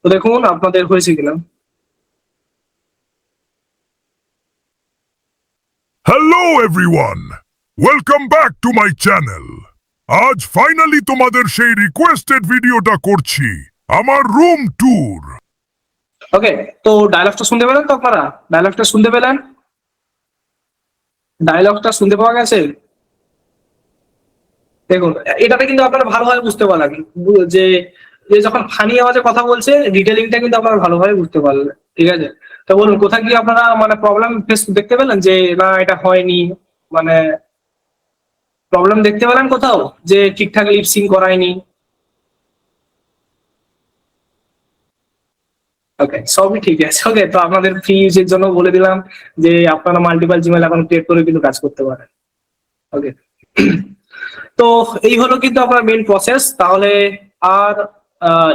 তো দেখুন আপনাদের হয়েছে কিনা। Hello everyone, welcome back to my channel. আজ ফাইনালি তোমাদের সেই রিকোয়েস্টেড ভিডিওটা করছি, আমার রুম ট্যুর। ওকে, তো ডায়লগটা শুনতে পেলেন তো আপনারা? ডায়লগটা শুনতে পেলেন? ডায়লগটা শুনতে পাওয়া গেছে? দেখুন এটাতে কিন্তু আপনারা ভালোভাবে বুঝতে পারলেন যে যে যখন ফানি আওয়াজে কথা বলছে, ডিটেলিংটা কিন্তু আপনারা ভালোভাবে বুঝতে পারলেন, ঠিক আছে। তো বলুন কোথায় কি আপনারা মানে প্রবলেম ফেস দেখতে পেলেন যে না এটা হয়নি, মানে প্রবলেম দেখতে পেলেন কোথাও যে ঠিকঠাক লিপসিং করায়নি? ওকে, সবই ঠিক আছে। ওকে, তো আপনাদের ফ্রি ইউজের জন্য বলে দিলাম যে আপনারা মাল্টিপল জিমেল অ্যাকাউন্ট ক্রিয়েট করে কিন্তু কাজ করতে পারেন। ওকে, তো এই হলো কিন্তু আপনার মেইন প্রসেস। তাহলে আর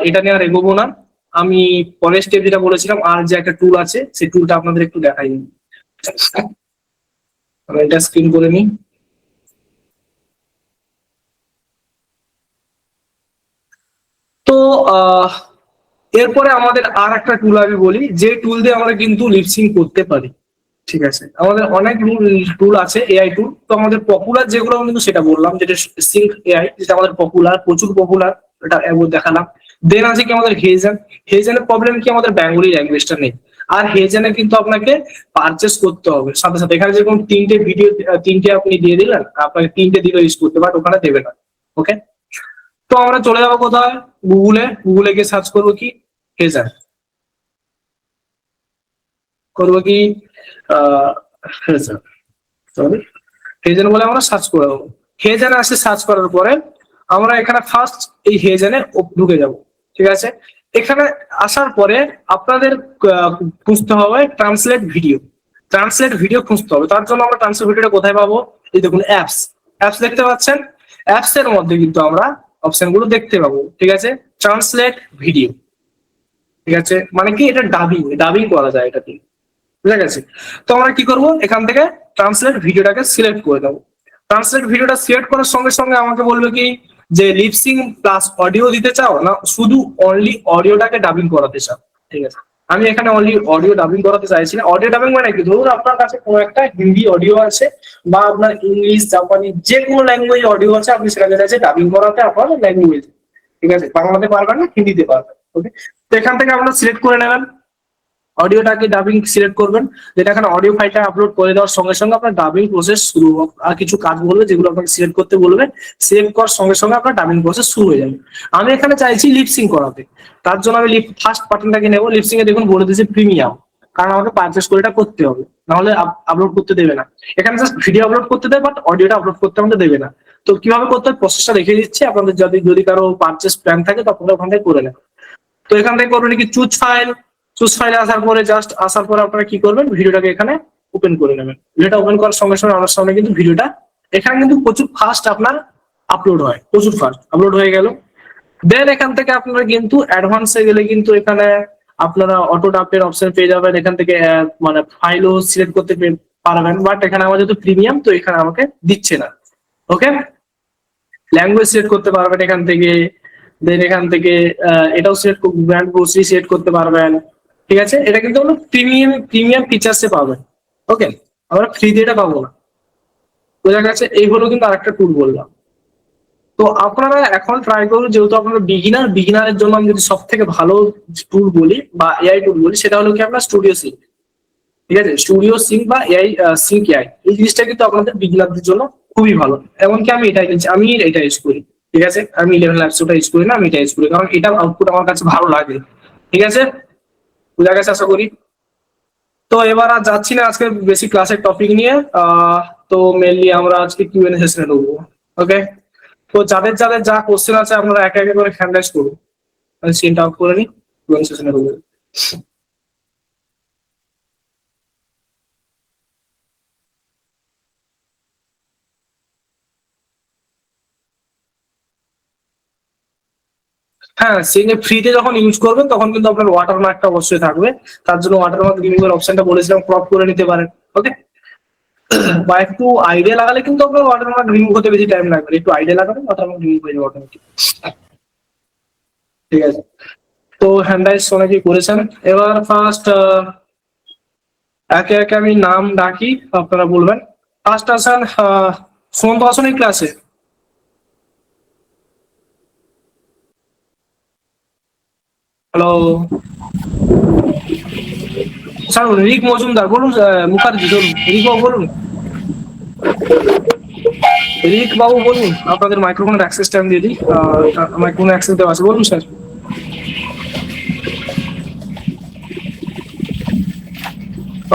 এটা নিয়ে আর এগোবো না। আমি পরের স্টেপ যেটা বলেছিলাম, আর যে একটা টুল আছে সেই টুলটা আপনাদের একটু দেখাই। আমি এটা স্ক্রিন করে নিই। তো এরপরে আমাদের আর একটা টুল আমি বলি, যে টুল দিয়ে আমরা কিন্তু লিপসিং করতে পারি, ঠিক আছে। আমাদের অনেক টুল আছে, এআই টুল। তো আমাদের পপুলার যেগুলো আমি কিন্তু সেটা বললাম, যেটা সিঙ্ক এআই, যেটা আমাদের পপুলার, প্রচুর পপুলার, এটা একবার দেখালাম। দেন আছে কি আমাদের হেজেন। হেজেনের প্রবলেম কি, আমাদের বেঙ্গলি ল্যাঙ্গুয়েজটা নেই। আর হেজেনে কিন্তু আপনাকে পারচেস করতে হবে সাথে সাথে। এখানে যেরকম 3টে ভিডিও, 3টে আপনি দিয়ে দিলেন, আপনাকে 3টে দিলে ইউজ করতে পারেন, ওখানে দেবে না। ওকে, তো আমরা চলে যাবো কোথায়? গুগলে। গুগলে গিয়ে সার্চ করবো কি, হেজেন। করবো কি হেজেন, সরি, হেজেন বলে আমরা সার্চ করে দেবো। হেজেনে আসে, সার্চ করার পরে আমরা এখানে ফার্স্ট এই হেজেনে ঢুকে যাব, ঠিক আছে। এখানে আসার পরে আপনাদের খুঁজতে হবে ট্রান্সলেট ভিডিও। ট্রান্সলেট ভিডিও খুঁজতে হবে। তার জন্য আমরা ট্রান্সলেট ভিডিওটা কোথায় পাবো? এই দেখুন অ্যাপস। অ্যাপস দেখতে পাচ্ছেন? অ্যাপস এর মধ্যে কিন্তু আমরা অপশন গুলো দেখতে পাবো, ঠিক আছে। ট্রান্সলেট ভিডিও, ঠিক আছে, মানে কি এটা ডাবিং, ডাবিং করা যায় এটাতে, বুঝা গেছে। তো আমরা কি করব, এখান থেকে ট্রান্সলেট ভিডিওটাকে সিলেক্ট করে দেবো। ট্রান্সলেট ভিডিওটা সিলেক্ট করার সঙ্গে সঙ্গে আমাকে বলবে কি যে লিপসিং প্লাস অডিও দিতে চাও না শুধু অনলি অডিওটাকে ডাবিং করাতে চাও, ঠিক আছে। আমি এখানে অনলি অডিও ডাবিং করাতে চাইছি না। অডিও ডাবিং মানে কি, ধরুন আপনার কাছে কোনো একটা হিন্দি অডিও আছে বা আপনার ইংলিশ, জাপানি, যে কোনো ল্যাঙ্গুয়েজ অডিও আছে, আপনি সেটাকে চাইছে ডাবিং করাতে আপনার ল্যাঙ্গুয়েজ, ঠিক আছে। বাংলাতে পারবেন না, হিন্দিতে পারবেন। ওকে, তো এখান থেকে আপনারা সিলেক্ট করে নেবেন অডিওটাকে, ডাবিং সিলেক্ট করবেন। যেটা এখানে অডিও ফাইলটা আপলোড করে দেওয়ার সঙ্গে সঙ্গে আপনার ডাবিং প্রসেস শুরু হবে। আর কিছু কাজ বলবে যেগুলো আপনাকে সিলেক্ট করতে বলবে, সিলেক্ট করার সঙ্গে সঙ্গে আপনার ডাবিং প্রসেস শুরু হয়ে যাবে। আমি এখানে চাইছি লিপসিং করাতে, তার জন্য আমি ফার্স্ট বাটনটাকে নেবো। লিপসিং এ দেখুন বলে দিয়েছে প্রিমিয়াম, কারণ আমাকে পারচেস করে এটা করতে হবে, নাহলে আপলোড করতে দেবে না। এখানে জাস্ট ভিডিও আপলোড করতে দেবে, বাট অডিওটা আপলোড করতে আমাদের দেবে না। তো কিভাবে করতে হবে প্রসেসটা দেখিয়ে দিচ্ছি আপনাদের, যদি যদি কারো পারচেস প্ল্যান থাকে তো আপনারা ওখান থেকে করে নেন। তো এখান থেকে করবেন কি, চুজ ফাইল। চুজ ফাইলে আসার পরে জাস্ট আসার পরে আপনারা কি করবেন, ভিডিওটাকে এখানে ওপেন করে নেবেন। ভিডিওটা ওপেন করার সঙ্গে সঙ্গে আমার সামনে কিন্তু ভিডিওটা এখানে কিন্তু প্রচুর ফাস্ট আপনার আপলোড হয়, প্রচুর ফাস্ট আপলোড হয়ে গেল। দেন এখান থেকে আপনারা কিন্তু অ্যাডভান্সে গেলে কিন্তু এখানে আপনারা অটো ডাবের অপশন পেয়ে যাবেন। এখান থেকে মানে ফাইলও সিলেক্ট করতে পারবেন, বাট এখানে আমার যেহেতু প্রিমিয়াম তো এখানে আমাকে দিচ্ছে না। ওকে, ল্যাঙ্গুয়েজ সিলেক্ট করতে পারবেন এখান থেকে। দেন এখান থেকে এটাও সিলেক্ট, ব্র্যান্ড গ্রোসারি সিলেক্ট করতে পারবেন, ঠিক আছে। এটা কিন্তু হলো প্রিমিয়াম, প্রিমিয়াম ফিচার্সে পাবেন। ওকে, আমরা ফ্রিতে এটা পাবো না, বোঝা গেছে। এই হলো কিন্তু আরেকটা টুল বললাম। তো আপনারা এখন ট্রাই করুন, যেহেতু আপনারা বিগিনার, বিগিনারের জন্য আমি যদি সব থেকে ভালো টুল বলি বা এআই টুল বলি, সেটা হলো কি আপনার স্টুডিও সিঙ্ক, ঠিক আছে। স্টুডিও সিঙ্ক বা এআই সিঙ্ক এআই, এই জিনিসটা কিন্তু আপনাদের বিগিনারদের জন্য খুবই ভালো। এমনকি আমি এটা ইউজ করি, ঠিক আছে। আমি 11 ল্যাবস ওটা ইউজ করি না, আমি এটা ইউজ করি, কারণ এটা আউটপুট আমার কাছে ভালো লাগে, ঠিক আছে। বোঝা গেছে আশা করি। তো এবার আর যাচ্ছি না আজকে বেশি ক্লাসের টপিক নিয়ে। তো মেনলি আমরা আজকে কিউএনএ সেশনে ঢুকবো। ওকে, তো যাদের যাদের যা কোশ্চেন আছে আপনারা একে একে করে হ্যান্ড রাইজ করুন। আমি সিনটা অফ করে নিই, কিউএনএ সেশনে ঢুকবো। হ্যাঁ, সেই ফ্রিতে যখন ইউজ করবেন তখন কিন্তু আপনার ওয়াটারমার্কটা অবশ্যই থাকবে। তার জন্য ওয়াটারমার্ক রিমুভার অপশনটা বলেছিলাম, ক্রপ করে নিতে পারেন। ওকে, বা একটু আইডিয়া লাগালে কিন্তু আপনার ওয়াটারমার্ক রিমুভ হতে বেশি টাইম লাগবে না। একটু আইডিয়া লাগাবেন, ওয়াটারমার্ক রিমুভ হয়ে যাবে অটোমেটিক। ঠিক আছে, তো হ্যান্ড রাইজ অনেকেই করেছেন। এবার ফার্স্ট একে একে আমি নাম ডাকি, আপনারা বলবেন। ফার্স্ট আছেন সুমন্ত, আসুন এই ক্লাসে। হ্যালো স্যার, রিক মজুমদার বলুন। মুখার্জি বলুন, রিক বাবু বলুন। রিক বাবু বলুন, আপনাদের মাইক্রোফোনের অ্যাক্সেসটা আমি দিয়ে দিই। মাইক্রোফোনের অ্যাক্সেস দেওয়া আছে, বলুন স্যার।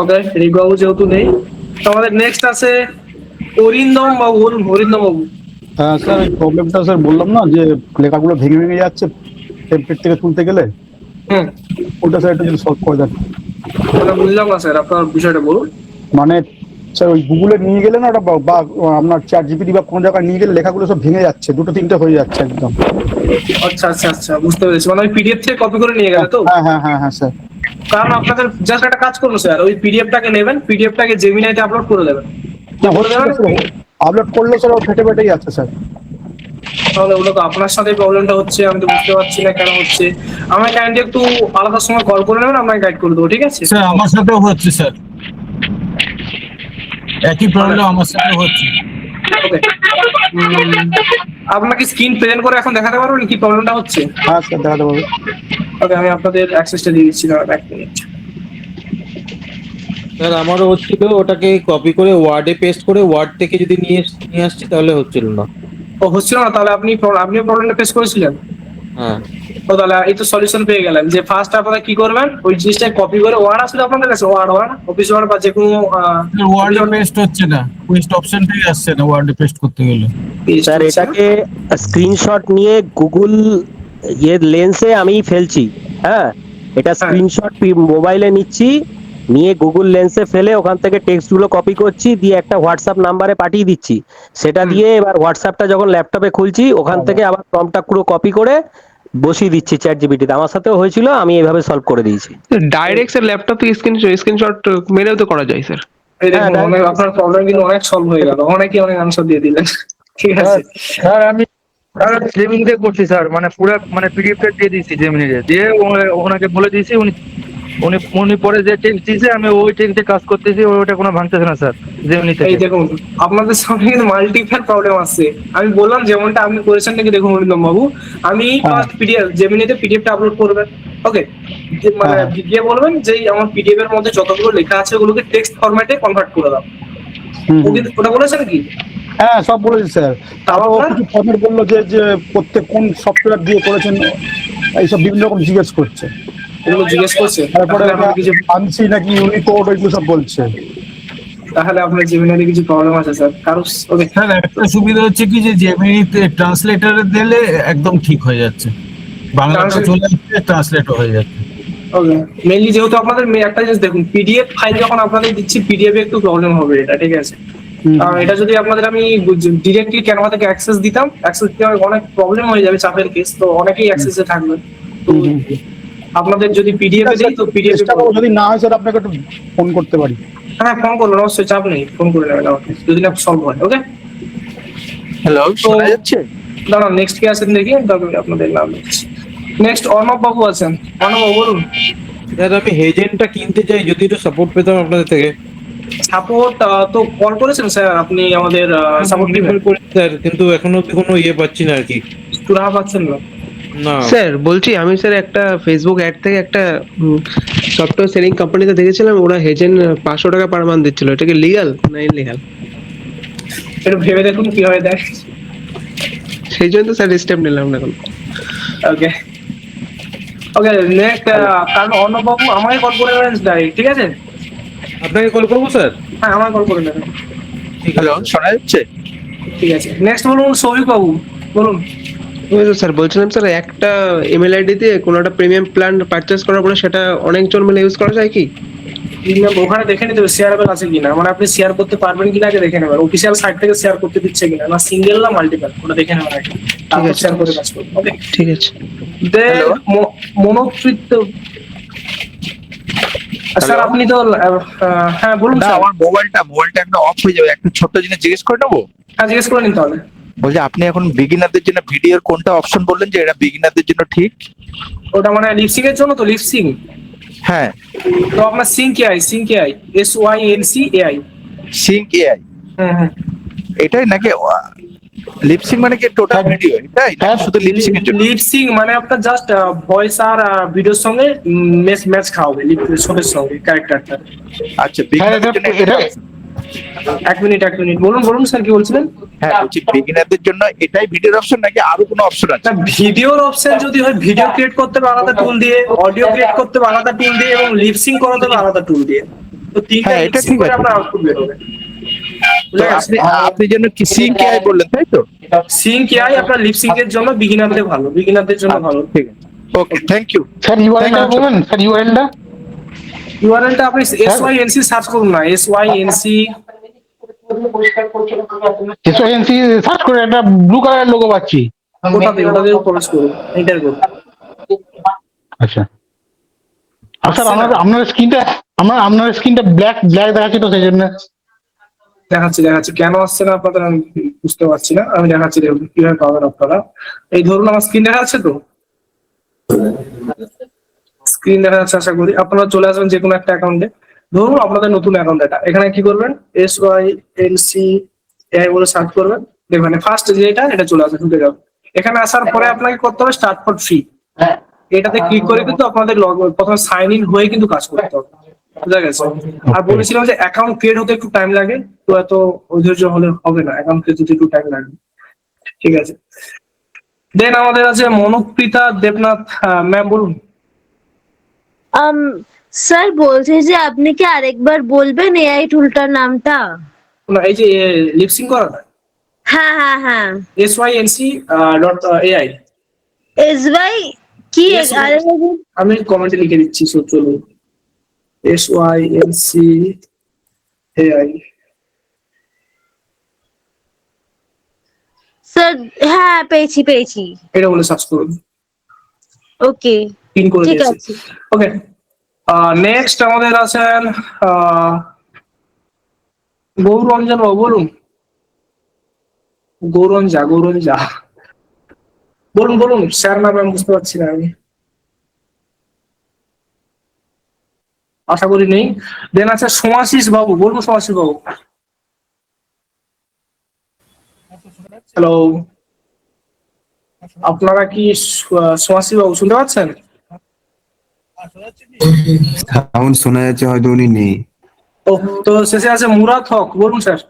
ওকে, রিক বাবু যেহেতু নেই, তো আমাদের নেক্সট আছে অরিন্দম বাবু। বলুন অরিন্দম বাবু। হ্যাঁ স্যার, এই প্রবলেমটা স্যার বললাম না যে লেখাগুলো ভেঙে ভেঙে যাচ্ছে টেমপ্লেট থেকে তুলতে গেলে, হুম, ওটা স্যার একটু যদি সলভ করে দেন। মানে বুঝলাম না স্যার, আপনার বিষয়টা বলুন। মানে স্যার ওই গুগলে নিয়ে গেলে না, ওটা বা আপনার চ্যাট জিপিটি বা কোনো জায়গায় নিয়ে গেলে লেখাগুলো সব ভেঙে যাচ্ছে, দুটো তিনটে হয়ে যাচ্ছে একদম। আচ্ছা আচ্ছা আচ্ছা, বুঝতে পেরেছি। মানে ওই পিডিএফ থেকে কপি করে নিয়ে গেলে তো? হ্যাঁ হ্যাঁ হ্যাঁ হ্যাঁ স্যার। কারণ আপনাদের জাস্ট একটা কাজ করুন স্যার, ওই পিডিএফটাকে নেবেন, পিডিএফটাকে জেমিনাইতে আপলোড করে দেবেন। করে দেবেন, আপলোড করলে স্যার ও ফেটে ফেটেই যাচ্ছে স্যার। তাহলে ওগুলো তো আপনার সাথে প্রবলেমটা হচ্ছে, আমি তো বুঝতে পারছি না কেন হচ্ছে। আমায় কাইন্ডলি একটু আলাদা সময় কল করে নেবেন, আপনাকে গাইড করে দেবো, ঠিক আছে? স্যার আমার সাথেও হচ্ছে স্যার, একই প্রবলেম আমার সাথেও হচ্ছে। ওকে, আপনাকে স্ক্রিন প্রেজেন্ট করে এখন দেখাতে পারবেন কি প্রবলেমটা হচ্ছে? হ্যাঁ স্যার, দেখাতে পারবো। ওকে, আমি আপনাদের অ্যাক্সেসটা দিয়ে দিচ্ছি, দাঁড়ান এক মিনিট। স্যার আমারও হচ্ছিল, ওটাকে কপি করে ওয়ার্ডে পেস্ট করে ওয়ার্ড থেকে যদি নিয়ে আসছি তাহলে হচ্ছিল না। ও হচ্ছিল না, তাহলে আপনি প্রবলেমটা ফেস করেছিলেন। হ্যাঁ তো তাহলে এই তো সলিউশন পেয়ে গেলেন যে ফার্স্ট আপনারা কি করবেন, ওই জিনিসটা কপি করে ওয়ার্ড আসলে আপনাদের কাছে ওয়ার্ড অফিস ওয়ার্ড বা যে কোনো ওয়ার্ডে পেস্ট হচ্ছে না, পেস্ট অপশনটাই আসছে না ওয়ার্ডে পেস্ট করতে গেলে। স্যার এটাকে স্ক্রিনশট নিয়ে গুগল লেন্সে আমি ফেলছি। হ্যাঁ, এটা স্ক্রিনশট মোবাইলে নিচ্ছি, নিয়ে গুগল লেন্সে ফেলে ওখান থেকে টেক্সট গুলো কপি করছি, দিয়ে একটা হোয়াটসঅ্যাপ নাম্বারে পাঠিয়ে দিচ্ছি। সেটা দিয়ে এবার হোয়াটসঅ্যাপটা যখন ল্যাপটপে খুলছি, ওখান থেকে আবার প্রম্পটটা পুরো কপি করে বসিয়ে দিচ্ছি চ্যাট জিপিটিতে। আমার সাথেও হয়েছিল, আমি এইভাবে সলভ করে দিয়েছি। ডাইরেক্ট স্যার ল্যাপটপ থেকে স্ক্রিনশট মেরেও তো করা যায় স্যার। এই দেখুন, আপনার প্রবলেম কিন্তু অনেক সলভ হয়ে গেল, অনেকে অনেক আনসার দিয়ে দিলেন। ঠিক আছে স্যার, আমি জেমিনি দিয়ে করছি স্যার, মানে পুরো মানে পিডিএফটা দিয়ে দিয়েছি জেমিনি দিয়ে ওনাকে বলে দিয়েছি, উনি উনি উনি পরে যে টেক্সট দিয়েছে আমি ওই টেক্সটে কাজ করতেছি, ওইটা কোনো ভাঙতেছে না স্যার জেমিনি থেকে। এই দেখুন, আপনাদের সামনে কিন্তু মাল্টিপল প্রবলেম আসছে। আমি বললাম যেমনটা আপনি করেছেন নাকি, দেখুন অরিন্দম বাবু, আমি ফার্স্ট পিডিএফ জেমিনিতে পিডিএফটা আপলোড করবেন। ওকে, মানে গিয়ে বলবেন যে আমার পিডিএফ এর মধ্যে যতগুলো লেখা আছে ওগুলোকে টেক্সট ফরম্যাটে কনভার্ট করে দাও। ওটা বলেছেন কি? হ্যাঁ সব বলেছি স্যার। তারপর ও কিছু ফর্মেট বললো যে প্রত্যেক কোন সফটওয়্যার দিয়ে করেছেন, এইসব বিভিন্ন রকম জিজ্ঞেস করছে। এগুলো জিজ্ঞেস করছে, তারপরে আনছি নাকি ইউনিকোড ওইগুলো সব বলছে। তাহলে আপনার জেমিনাইতে কিছু প্রবলেম আছে স্যার কারো। ওকে স্যার একটা সুবিধা হচ্ছে কি যে জেমিনিতে ট্রান্সলেটরে দিলে একদম ঠিক হয়ে যাচ্ছে, বাংলাটা চলে আসছে, ট্রান্সলেটও হয়ে যাচ্ছে। ওকে, মেইনলি যেহেতু আপনাদের একটা জিনিস দেখুন, পিডিএফ ফাইল যখন আপনাদের দিচ্ছি পিডিএফ এ একটু প্রবলেম হবে এটা, ঠিক আছে? এটা যদি আপনাদের আমি ডিরেক্টলি ক্যানভা থেকে অ্যাক্সেস দিতাম, অ্যাক্সেস দিতে অনেক প্রবলেম হয়ে যাবে, চাপের কেস, তো অনেকেই অ্যাক্সেসে থাকবে। তো আপনাদের যদি পিডিএফ এ দিই তো পিডিএফ যদি না হয় স্যার আপনাকে একটু ফোন করতে পারি। হ্যাঁ, ফোন করুন, অবশ্যই চাপ নেই, ফোন করে নেবেন আমাকে যদি না সলভ হয়। ওকে, হ্যালো, শোনা যাচ্ছে? দাঁড়ান নেক্সট কে আছেন দেখি, তারপরে আপনাদের নাম লিখছি। নেক্সট অর্ণব বাবু আছেন, অর্ণব বাবু বলুন। স্যার আমি হেজেনটা কিনতে চাই, যদি একটু সাপোর্ট পেতাম আপনাদের থেকে। সাপোর্ট তো কল করেছেন স্যার আপনি আমাদের সাপোর্ট টিমে? স্যার কিন্তু এখনো অব্দি কোনো পাচ্ছি না আর কি। সুরাহা পাচ্ছেন না? না স্যার বলছি, আমি স্যার একটা ফেসবুক অ্যাড থেকে একটা সফটওয়্যার সেলিং কোম্পানিতে দেখেছিলাম, ওরা হেজেন 500 টাকা পার মান্থ দিচ্ছিল। এটা কি লিগাল না ইনলিগাল? একটু ভেবে দেখুন কিভাবে দেখ। সেই জন্য তো স্যার স্টেপ নিলাম না এখন। ওকে ওকে, নেক্সট কারণ অর্ণব বাবু আমাকে কল করে নেবেন ডাইরেক্ট, ঠিক আছে? আপনাকে কল করবো স্যার? হ্যাঁ, আমাকে কল করে নেবেন। হ্যালো, শোনা যাচ্ছে? ঠিক আছে, নেক্সট বলুন সৌভিক বাবু, বলুন। স্যার বলছিলাম স্যার, একটা ইমেল আইডি দিয়ে কোনো একটা প্রিমিয়াম প্ল্যান পারচেস করার পরে সেটা অনেকজন মিলে ইউজ করা যায় কি? ওখানে দেখে নিতে হবে শেয়ারেবল আছে কিনা, মানে আপনি শেয়ার করতে পারবেন কিনা আগে দেখে নেবেন, অফিসিয়াল সাইট থেকে শেয়ার করতে দিচ্ছে কিনা, না সিঙ্গেল না মাল্টিপল, ওটা দেখে নেবেন আগে, তারপর আছে, শেয়ার ঠিক করে আছে। কাজ করবেন। ওকে, ঠিক আছে। দেন মনোকৃত। স্যার আপনি তো হ্যাঁ বলুন না, স্যার। আমার মোবাইলটা একটা অফ হয়ে যাবে, একটা ছোট্ট জিনিস জিজ্ঞেস করে নেবো। হ্যাঁ জিজ্ঞেস করে নিতে হবে। বলছি আপনি এখন বিগিনারদের জন্য ভিডিওর কোনটা অপশন বললেন যে এটা বিগিনারদের জন্য ঠিক? ওটা মানে লিপসিং এর জন্য তো, লিপসিং। হ্যাঁ, তো আপনার sync AI SYNC AI। Sync AI হুম হুম। এটাই নাকি? লিপসিং মানে কি টোটাল ভিডিও এটাই না শুধু লিপসিং এর জন্য? লিপসিং মানে আপনার জাস্ট ভয়েস আর ভিডিওর সঙ্গে ম্যাচ খাওয়াবে লিপসিংয়ের সঙ্গে ক্যারেক্টারটা। আচ্ছা, বিগিনারদের জন্য এটা option। এক মিনিট বলুন বলুন স্যার কি বলছিলেন? হ্যাঁ, বলছি বিগিনারদের জন্য এটাই ভিডিওর অপশন নাকি আরো কোনো অপশন আছে? ভিডিওর অপশন যদি হয়, ভিডিও ক্রিয়েট করতে হবে আলাদা টুল দিয়ে, অডিও ক্রিয়েট করতে হবে আলাদা টুল দিয়ে, এবং লিপসিং করাতে হবে আলাদা টুল দিয়ে। তো তিনটা হ্যাঁ, এটা লিপসিং ঠিক করে আছে। আপনার আউটপুট বের হবে। তো আপনি যেন কি সিঙ্ক এআই বললেন তাই তো? সিঙ্ক এআই আপনার লিপসিং এর জন্য বিগিনারদের ভালো, বিগিনারদের জন্য ভালো। ঠিক আছে, ওকে, থ্যাংক ইউ। স্যার ইউআরএলটা বলবেন, স্যার ইউআরএলটা। ইউআরএলটা আপনি SYNC সার্চ করুন না, SYNC। এসওএনসি সার্চ করে একটা ব্লু কালারের লোগো পাচ্ছি। ওটাতে প্রবেশ করুন, এন্টার করুন। আচ্ছা। আর স্যার আপনার স্ক্রিনটা ব্ল্যাক দেখাচ্ছে তো, সেই জন্য। দেখাচ্ছি কেন আসছে না আপনাদের আমি বুঝতে পারছি না, আমি দেখাচ্ছি দেখুন কিভাবে পাবেন আপনারা। এই ধরুন আমার স্ক্রিন দেখা যাচ্ছে তো, স্ক্রিন দেখা যাচ্ছে আশা করি। আপনারা চলে আসবেন যে কোনো একটা অ্যাকাউন্টে, ধরুন আপনাদের নতুন অ্যাকাউন্ট এটা, এখানে কি করবেন SYNC AI বলে সার্চ করবেন, দেখবেন ফার্স্ট যেটা এটা চলে আসবে, ঢুকে যাবে। এখানে আসার পরে আপনাকে করতে হবে স্টার্ট ফর ফ্রি, এটাতে ক্লিক করে কিন্তু আপনাদের প্রথমে সাইন ইন হয়ে কিন্তু কাজ করতে হবে, বুঝা গেছে? আর বলেছিলাম যে অ্যাকাউন্ট ক্রিয়েট হতে একটু টাইম লাগে, তো এত ধৈর্য হলে হবে না, অ্যাকাউন্ট ক্রিয়েট হতে একটু টাইম লাগবে। ঠিক আছে, দেন আমাদের আছে মনোপ্রীতা দেবনাথ ম্যাম, বলুন। স্যার বলছে যে আপনি কি আরেকবার বলবেন এআই টুলটার নামটা? না, এই যে লিপসিং করাটা হ্যাঁ SYNC.AI। SY কি? Yes, আরে আমি কমেন্টে লিখে দিচ্ছি, চলুন SYNC.AI। স্যার হ্যাঁ পেয়েছি। এটা বলে সার্চ করুন, ওকে পিন করে ঠিক দিয়েছি। আছে। ওকে, নেক্সট আমাদের আছেন গৌরঞ্জন বাবু, বলুন। গৌরঞ্জা বলুন স্যার নাম আমি বুঝতে পারছি না আমি, আশা করি নেই। দেন আছে সোমাশিস বাবু, বলুন সোমাশিস বাবু। হ্যালো, আপনারা কি সোমাশিস বাবু শুনতে পাচ্ছেন? সাউন্ড শোনা যাচ্ছে, হয়তো উনি নেই। ও, তো শেষে আছে মুরাদ হক, বলুন স্যার।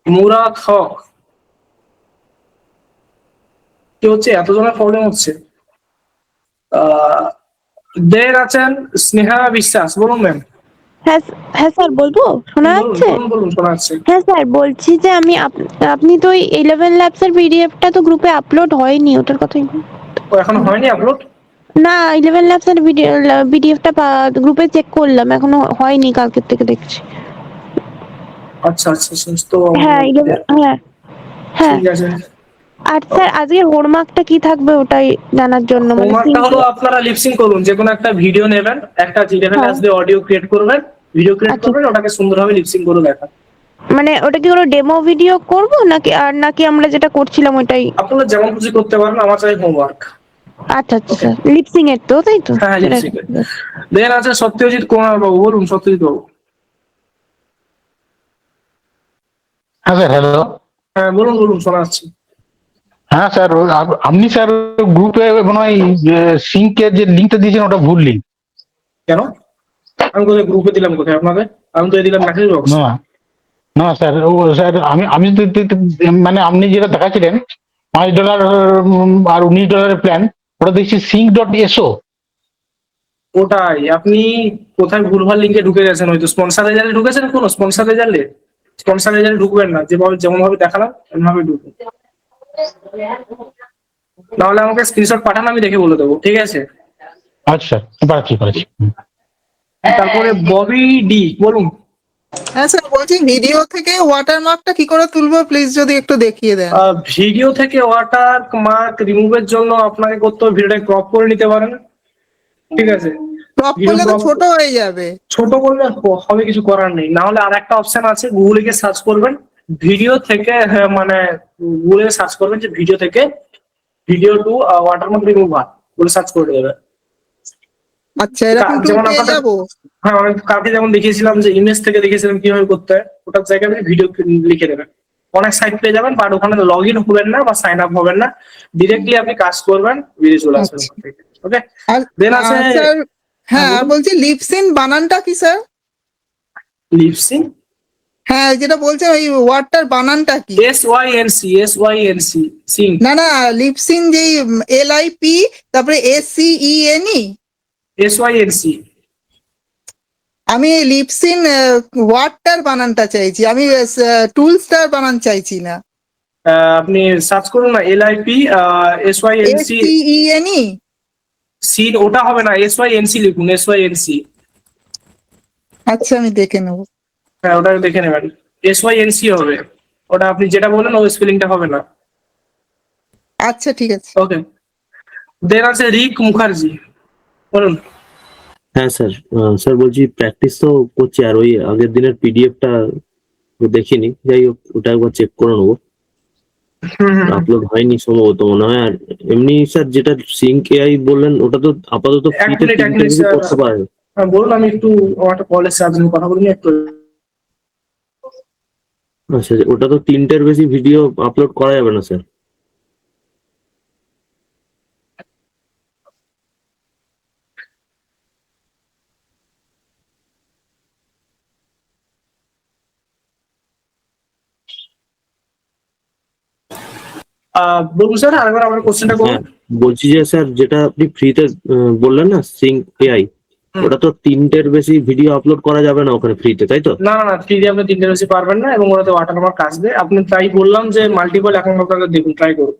মুরাদ হক, কি হচ্ছে, এতজনের প্রবলেম হচ্ছে। দের আছেন স্নেহা বিশ্বাস, বলুন ম্যাম। হ্যাঁ স্যার বলবো, শোনা যাচ্ছে? বলুন শোনা যাচ্ছে। হ্যাঁ স্যার বলছি যে আপনি তো ওই 11 ল্যাবসের পিডিএফটা তো গ্রুপে আপলোড হয়নি, ওটার কথাই। ও এখন হয়নি আপলোড? না 11 ল্যাবসের পিডিএফটা গ্রুপে চেক করলাম, এখনো হয়নি, কালকের থেকে দেখছি। আচ্ছা, তো হ্যাঁ হ্যাঁ। ঠিক আছে। আর স্যার আজকে হোমওয়ার্কটা কি থাকবে ওটাই জানার জন্য, মানে হোমওয়ার্কটা হলো আপনারা লিপসিং করুন, যে কোনো একটা ভিডিও নেবেন, একটা 11 ল্যাবস দিয়ে অডিও ক্রিয়েট করবেন, ওটাকে সুন্দরভাবে লিপসিং করে দেখান। মানে ওটা কি কোনো ডেমো ভিডিও করব নাকি আমরা যেটা করছিলাম ওটাই? আপনারা যেমন খুশি করতে পারেন, আমার চাই হোমওয়ার্ক। আচ্ছা স্যার, লিপসিং এর তো, তাই তো? হ্যাঁ লিপসিং। দেন আছে সত্যজিৎ কুমার বাবু, বলুন সত্যজিৎ বাবু। হ্যাঁ স্যার, হ্যালো। হ্যাঁ বলুন শোনা যাচ্ছে। হ্যাঁ স্যার, আপনি স্যার গ্রুপে মনে হয় সিঙ্কের যে লিঙ্কটা দিয়েছেন ওটা ভুল লিঙ্ক। কেন? আমি কোথায় গ্রুপে দিলাম, কোথায় আপনাদের? আমি তো দিলাম মেসেজ বক্স। না স্যার, স্যার আমি মানে আপনি যেটা দেখাচ্ছিলেন $5 আর $19 প্ল্যান, ওটা দেখছি sync.so। ওটাই, আপনি কোথায় ভুলভাল লিঙ্কে ঢুকে গেছেন, হয়তো স্পন্সর রেজাল্টে ঢুকেছেন, কোনো স্পন্সর রেজাল্টে ঢুকবেন না, যেমন ভাবে দেখালাম এমনভাবে ঢুকুন। নাহলে আমাকে স্ক্রিনশট পাঠান, আমি দেখে বলে দেবো, ঠিক আছে? আচ্ছা পাচ্ছি পাচ্ছি। তারপরে ববি ডি, বলুন। হ্যাঁ স্যার, বলছি ভিডিও থেকে ওয়াটারমার্কটা কি করে তুলবো প্লিজ যদি একটু দেখিয়ে দেন। ভিডিও থেকে ওয়াটার মার্ক রিমুভের জন্য আপনাকে করতে হবে ভিডিওটা ক্রপ করে নিতে পারেন, ঠিক আছে? ক্রপ করলে তো ছোট হয়ে যাবে। ছোট করলে হবে, কিছু করার নেই। না হলে আর একটা অপশন আছে, গুগলে গিয়ে সার্চ করবেন ভিডিও থেকে, মানে গুগলে সার্চ করবেন যে ভিডিও থেকে ভিডিও টু ওয়াটারমার্ক রিমুভার বলে সার্চ করে দেবে। আচ্ছা, এরকম যেমন পেয়ে আপনাদের, যাবো। হ্যাঁ আমি কালকে যেমন দেখিয়েছিলাম যে ইমেজ থেকে দেখিয়েছিলাম কিভাবে করতে হয়, ওটার জায়গায় আপনি ভিডিও লিখে দেবেন, অনেক সাইট পেয়ে যাবেন। বাট ওখানে লগ ইন হবেন না বা সাইন আপ হবেন না, ডিরেক্টলি আপনি কাজ করবেন, ভিডিও চলে আসবে। ওকে, দেন আছে স্যার, হ্যাঁ আর বলছি লিপসিন বানানটা কি স্যার? লিপসিং, হ্যাঁ যেটা বলছেন ওই ওয়ার্ডটার বানানটা কি? SYNC সিং। না না, লিপসিন যেই LIP তারপরে SCENE। SYNC। আমি লিপসিন ওয়ার্ডটার বানানটা চাইছি, আমি টুলসটার বানান চাইছি না। আপনি সার্চ করুন না LIP SYNC SCENE। সিন, ওটা হবে না, SYNC লিখুন, SYNC। আচ্ছা আমি দেখে নেবো। হ্যাঁ ওটা দেখে নেবেন, SYNC হবে ওটা, আপনি যেটা বললেন ওই স্পেলিংটা হবে না। আচ্ছা ঠিক আছে। ওকে, দেন আছে রিক মুখার্জি, বলুন। হ্যাঁ স্যার, স্যার বলছি প্র্যাকটিস তো করছি, আর ওই আগের দিনের পিডিএফটা দেখিনি, যাই হোক ওটা একবার চেক করে নেবো। আপলোড হয়নি সম্ভবত মনে হয়। আর এমনি স্যার যেটা সিঙ্ক AI বললেন ওটা তো আপাতত ফ্রিতে করতে পারে। হ্যাঁ বলুন, আমি একটু আমার একটা কলেজ সার্জেন্ট কথা বলি একটু। আচ্ছা, ওটা তো 3টের বেশি ভিডিও আপলোড করা যাবে না স্যার? বলুন স্যার, আরেকবার আমার কোশ্চেনটা করুন। বলছি যে স্যার যেটা আপনি ফ্রিতে বললেন না সিঙ্ক AI, ওটা তো 3টের বেশি ভিডিও আপলোড করা যাবে না ওখানে ফ্রিতে, তাই তো? না না না, ফ্রিতে আপনি 3টের বেশি পারবেন না, এবং ওটাতে ওয়াটারমার্ক আসবে। আপনি ট্রাই বললাম যে মাল্টিপল অ্যাকাউন্ট আপনাকে দেখুন, ট্রাই করুন।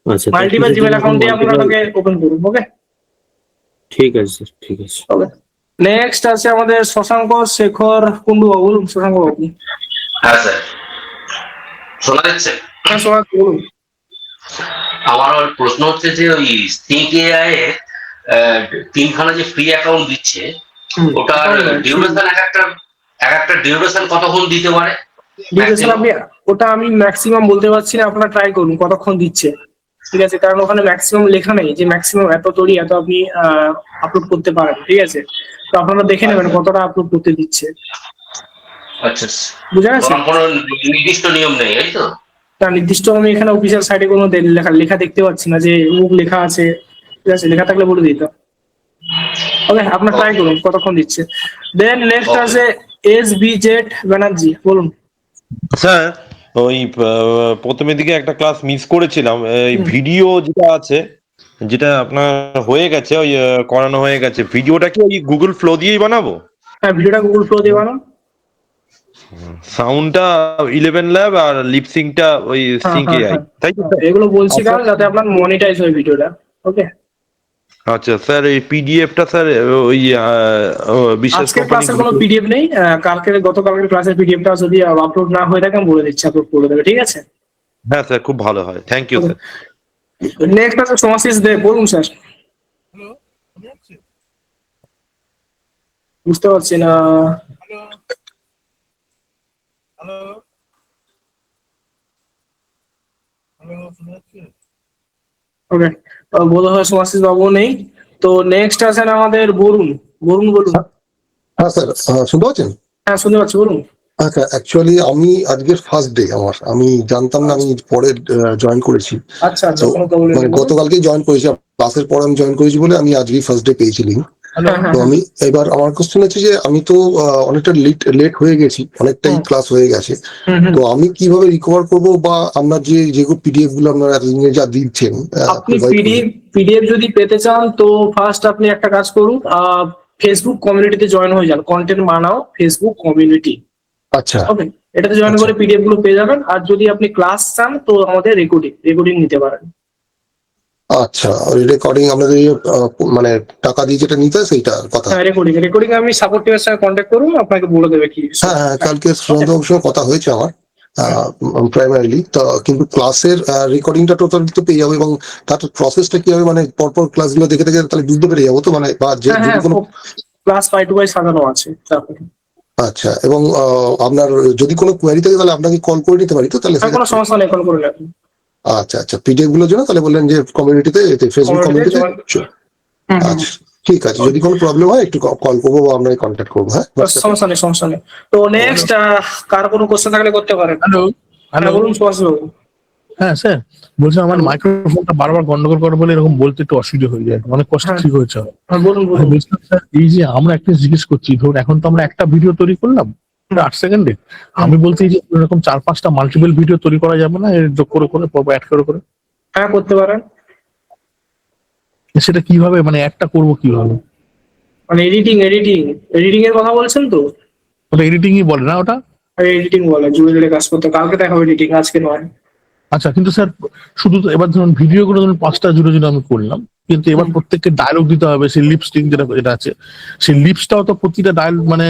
আচ্ছা, মাল্টিপল জিমেল অ্যাকাউন্ট দিয়ে আপনাকে ওপেন করুন। ওকে, ঠিক আছে স্যার, ঠিক আছে। ওকে, নেক্সট আছে আমাদের শশাঙ্ক শেখর কুন্ডু বাবু, বলুন শশাঙ্ক বাবু। হ্যাঁ স্যার, শোনা যাচ্ছে? হ্যাঁ শোনা, বলুন। আমার প্রশ্ন হচ্ছে যে ওই সিঙ্ক AI এর 3খানা যে ফ্রি অ্যাকাউন্ট দিচ্ছে, ওটার ডিউরেশন এক একটা ডিউরেশন কতক্ষণ দিতে পারে? ডিউরেশন ওটা আমি ম্যাক্সিমাম বলতে পারছি না, আপনারা ট্রাই করুন কতক্ষণ দিচ্ছে, ঠিক আছে? কারণ ওখানে ম্যাক্সিমাম লেখা নেই যে ম্যাক্সিমাম এত তৈরি এত আপনি আপলোড করতে পারেন, ঠিক আছে? তো আপনারা দেখে নেবেন কতটা আপলোড করতে দিচ্ছে। আচ্ছা, বুঝা গেছে? কোনো নির্দিষ্ট নিয়ম নেই, তাই তো? না, নির্দিষ্ট আমি এখানে অফিসিয়াল সাইটে কোনো লেখা দেখতে পাচ্ছি না যে মুখ লেখা আছে, ঠিক আছে? লেখা থাকলে বলে দিত। ওকে, আপনার ট্রাই করুন কতক্ষণ দিচ্ছে। দেন নেক্সট আছে SBZ ব্যানার্জি, বলুন। স্যার ওই প্রথমের দিকে একটা ক্লাস মিস করেছিলাম, এই ভিডিও যেটা আছে, যেটা আপনার হয়ে গেছে, ওই করানো হয়ে গেছে, ভিডিওটা কি ওই গুগল ফ্লো দিয়েই বানাবো? হ্যাঁ, ভিডিওটা গুগল ফ্লো দিয়ে বানান। সাউন্ডটা 11 ল্যাব আর লিপসিংটা ওই সিঙ্ক AI, তাই তো? এগুলো বলছি কারণ যাতে আপনার মনিটাইজ হয় ভিডিওটা। ওকে, আচ্ছা স্যার, এই পিডিএফটা স্যার ওই বিশেষ আজকের ক্লাসের কোনো পিডিএফ নেই, গতকালকের ক্লাসের পিডিএফটা যদি আপলোড না হয়ে থাকে আমি বলে দিচ্ছি, আপলোড করে দেবে, ঠিক আছে? হ্যাঁ স্যার, খুব ভালো হয়, থ্যাংক ইউ স্যার। নেক্সট আছে সোমাশিস দে, বলুন স্যার। বুঝতে পারছি না। ওকে, বোধ হয় সোমাশিস বাবু নেই। তো নেক্সট আছেন আমাদের বরুণ। বলুন। হ্যাঁ স্যার, শুনতে পাচ্ছেন? হ্যাঁ শুনতে পাচ্ছি, বলুন। আচ্ছা, অ্যাকচুয়ালি আমি আজকের ফার্স্ট ডে আমার, আমি জানতাম না, আমি পরে জয়েন করেছি। আচ্ছা, তো মানে গতকালকেই জয়েন করেছি, ক্লাসের পর আমি জয়েন করেছি বলে আমি আজকেই ফার্স্ট ডে পেয়েছি লিঙ্ক। তো আমি এবার আমার কোশ্চেন হচ্ছে যে আমি তো অনেকটা লেট হয়ে গেছি, অনেকটাই ক্লাস হয়ে গেছে, তো আমি কিভাবে রিকভার করবো, বা আপনার যেগুলো পিডিএফ গুলো আপনারা এতদিনে যা দিচ্ছেন, আপনি পিডিএফ যদি পেতে চান তো ফার্স্ট আপনি একটা কাজ করুন, ফেসবুক কমিউনিটিতে জয়েন হয়ে যান, কন্টেন্ট বানাও ফেসবুক কমিউনিটি। আচ্ছা, ওকে, এটাতে জয়েন করে পিডিএফ গুলো পেয়ে যাবেন। আর যদি আপনি ক্লাস চান তো আমাদের রেকর্ডিং নিতে পারেন। আচ্ছা, রেকর্ডিং আপনাদের মানে টাকা দিয়ে যেটা নিতে হয় সেইটা কথা। হ্যাঁ, রেকর্ডিং আমি সাপোর্ট টিমের সঙ্গে কন্ট্যাক্ট করুন, আপনাকে বলে দেবে কি। হ্যাঁ হ্যাঁ, কালকে সুরেন্দ্রবাবুর সঙ্গে কথা হয়েছে আমার প্রাইমারিলি তো, কিন্তু ক্লাসের রেকর্ডিংটা টোটালি তো পেয়ে যাবো, এবং তার প্রসেসটা কি হবে মানে পরপর ক্লাসগুলো দেখে দেখে তাহলে বুঝতে পেরে যাবো তো, মানে বা যে হ্যাঁ যদি হ্যাঁ, কোনো। ক্লাস 5 টু 5 সাজানো আছে তারপরে। আচ্ছা, এবং আপনার যদি কোনো কোয়ারি থাকে তাহলে আপনাকে কল করে নিতে পারি তো তাহলে? কোনো সমস্যা নেই, কল করে নেবেন। আচ্ছা আচ্ছা, পিডিএফ গুলোর জন্য তাহলে বললেন যে কমিউনিটিতে, ফেসবুক কমিউনিটিতে। আচ্ছা ঠিক আছে, যদি কোনো প্রবলেম হয় একটু কল করবো বা আপনাকে কন্ট্যাক্ট করবো। হ্যাঁ, সমস্যা নেই, সমস্যা নেই। তো নেক্সট কার কোনো কোশ্চেন থাকলে করতে পারেন। হ্যালো বলুন সুভাষবাবু। হ্যাঁ স্যার, বলছি আমার মাইক্রোফোনটা বারবার গন্ডগোল করে বলে এরকম বলতে একটু অসুবিধা হয়ে যায়, অনেক কষ্ট ঠিক হয়েছে। বলুন বলুন। বলছিলাম স্যার, এই যে আমরা একটা জিজ্ঞেস করছি, ধরুন এখন তো আমরা একটা ভিডিও তৈরি করলাম 8 সেকেন্ডে, আমি বলছি যে এরকম 4-5টা মাল্টিপল ভিডিও তৈরি করা যাবে না, এর যোগ করে করে অ্যাড করে করে? হ্যাঁ, করতে পারেন। সেটা কিভাবে, মানে একটা করব কিভাবে? মানে এডিটিং এর কথা বলছেন তো? ওটা এডিটিংই বলে না ওটা? এডিটিং বলে, জুড়ে জুড়ে কাজ করতে। কালকে দেখাবো এডিটিং, আজকে নয়। আচ্ছা, কিন্তু স্যার শুধু তো এবার ধরুন ভিডিও গুলো ধরুন 5টা জুড়ে জুড়ে আমি করলাম, কিন্তু এবার প্রত্যেককে ডায়লগ দিতে হবে, সেই লিপস্টিং যেটা আছে, সেই লিপসটাও তো প্রতিটা ডায়লগ মানে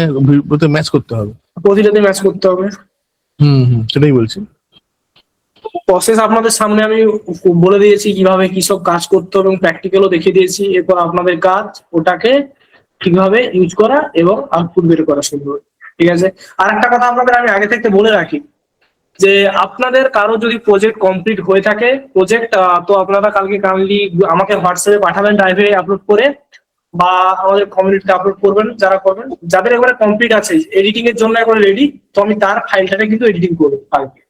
ম্যাচ করতে হবে। প্রতিটাতে ম্যাচ করতে হবে। সেটাই বলছি। প্রসেস আপনাদের সামনে আমি বলে দিয়েছি কিভাবে কি সব কাজ করতে হবে, এবং প্র্যাকটিক্যালও দেখিয়ে দিয়েছি। এরপর আপনাদের কাজ ওটাকে ঠিকভাবে ইউজ করা এবং আউটপুট বের করা শুরু। ঠিক আছে, আর একটা কথা আপনাদের আমি আগে থেকে বলে রাখি, যে আপনাদের কারো যদি প্রজেক্ট কমপ্লিট হয়ে থাকে তো আপনারা কালকে কাইন্ডলি আমাকে হোয়াটসঅ্যাপে পাঠাবেন, ড্রাইভে আপলোড করে, বা আমাদের কমিউনিটিতে আপলোড করবেন। যারা করবেন, যাদের এবারে কমপ্লিট আছে এডিটিং এর জন্য একবারে রেডি, তো আমি তার ফাইলটাকে কিন্তু এডিটিং করবো কালকে।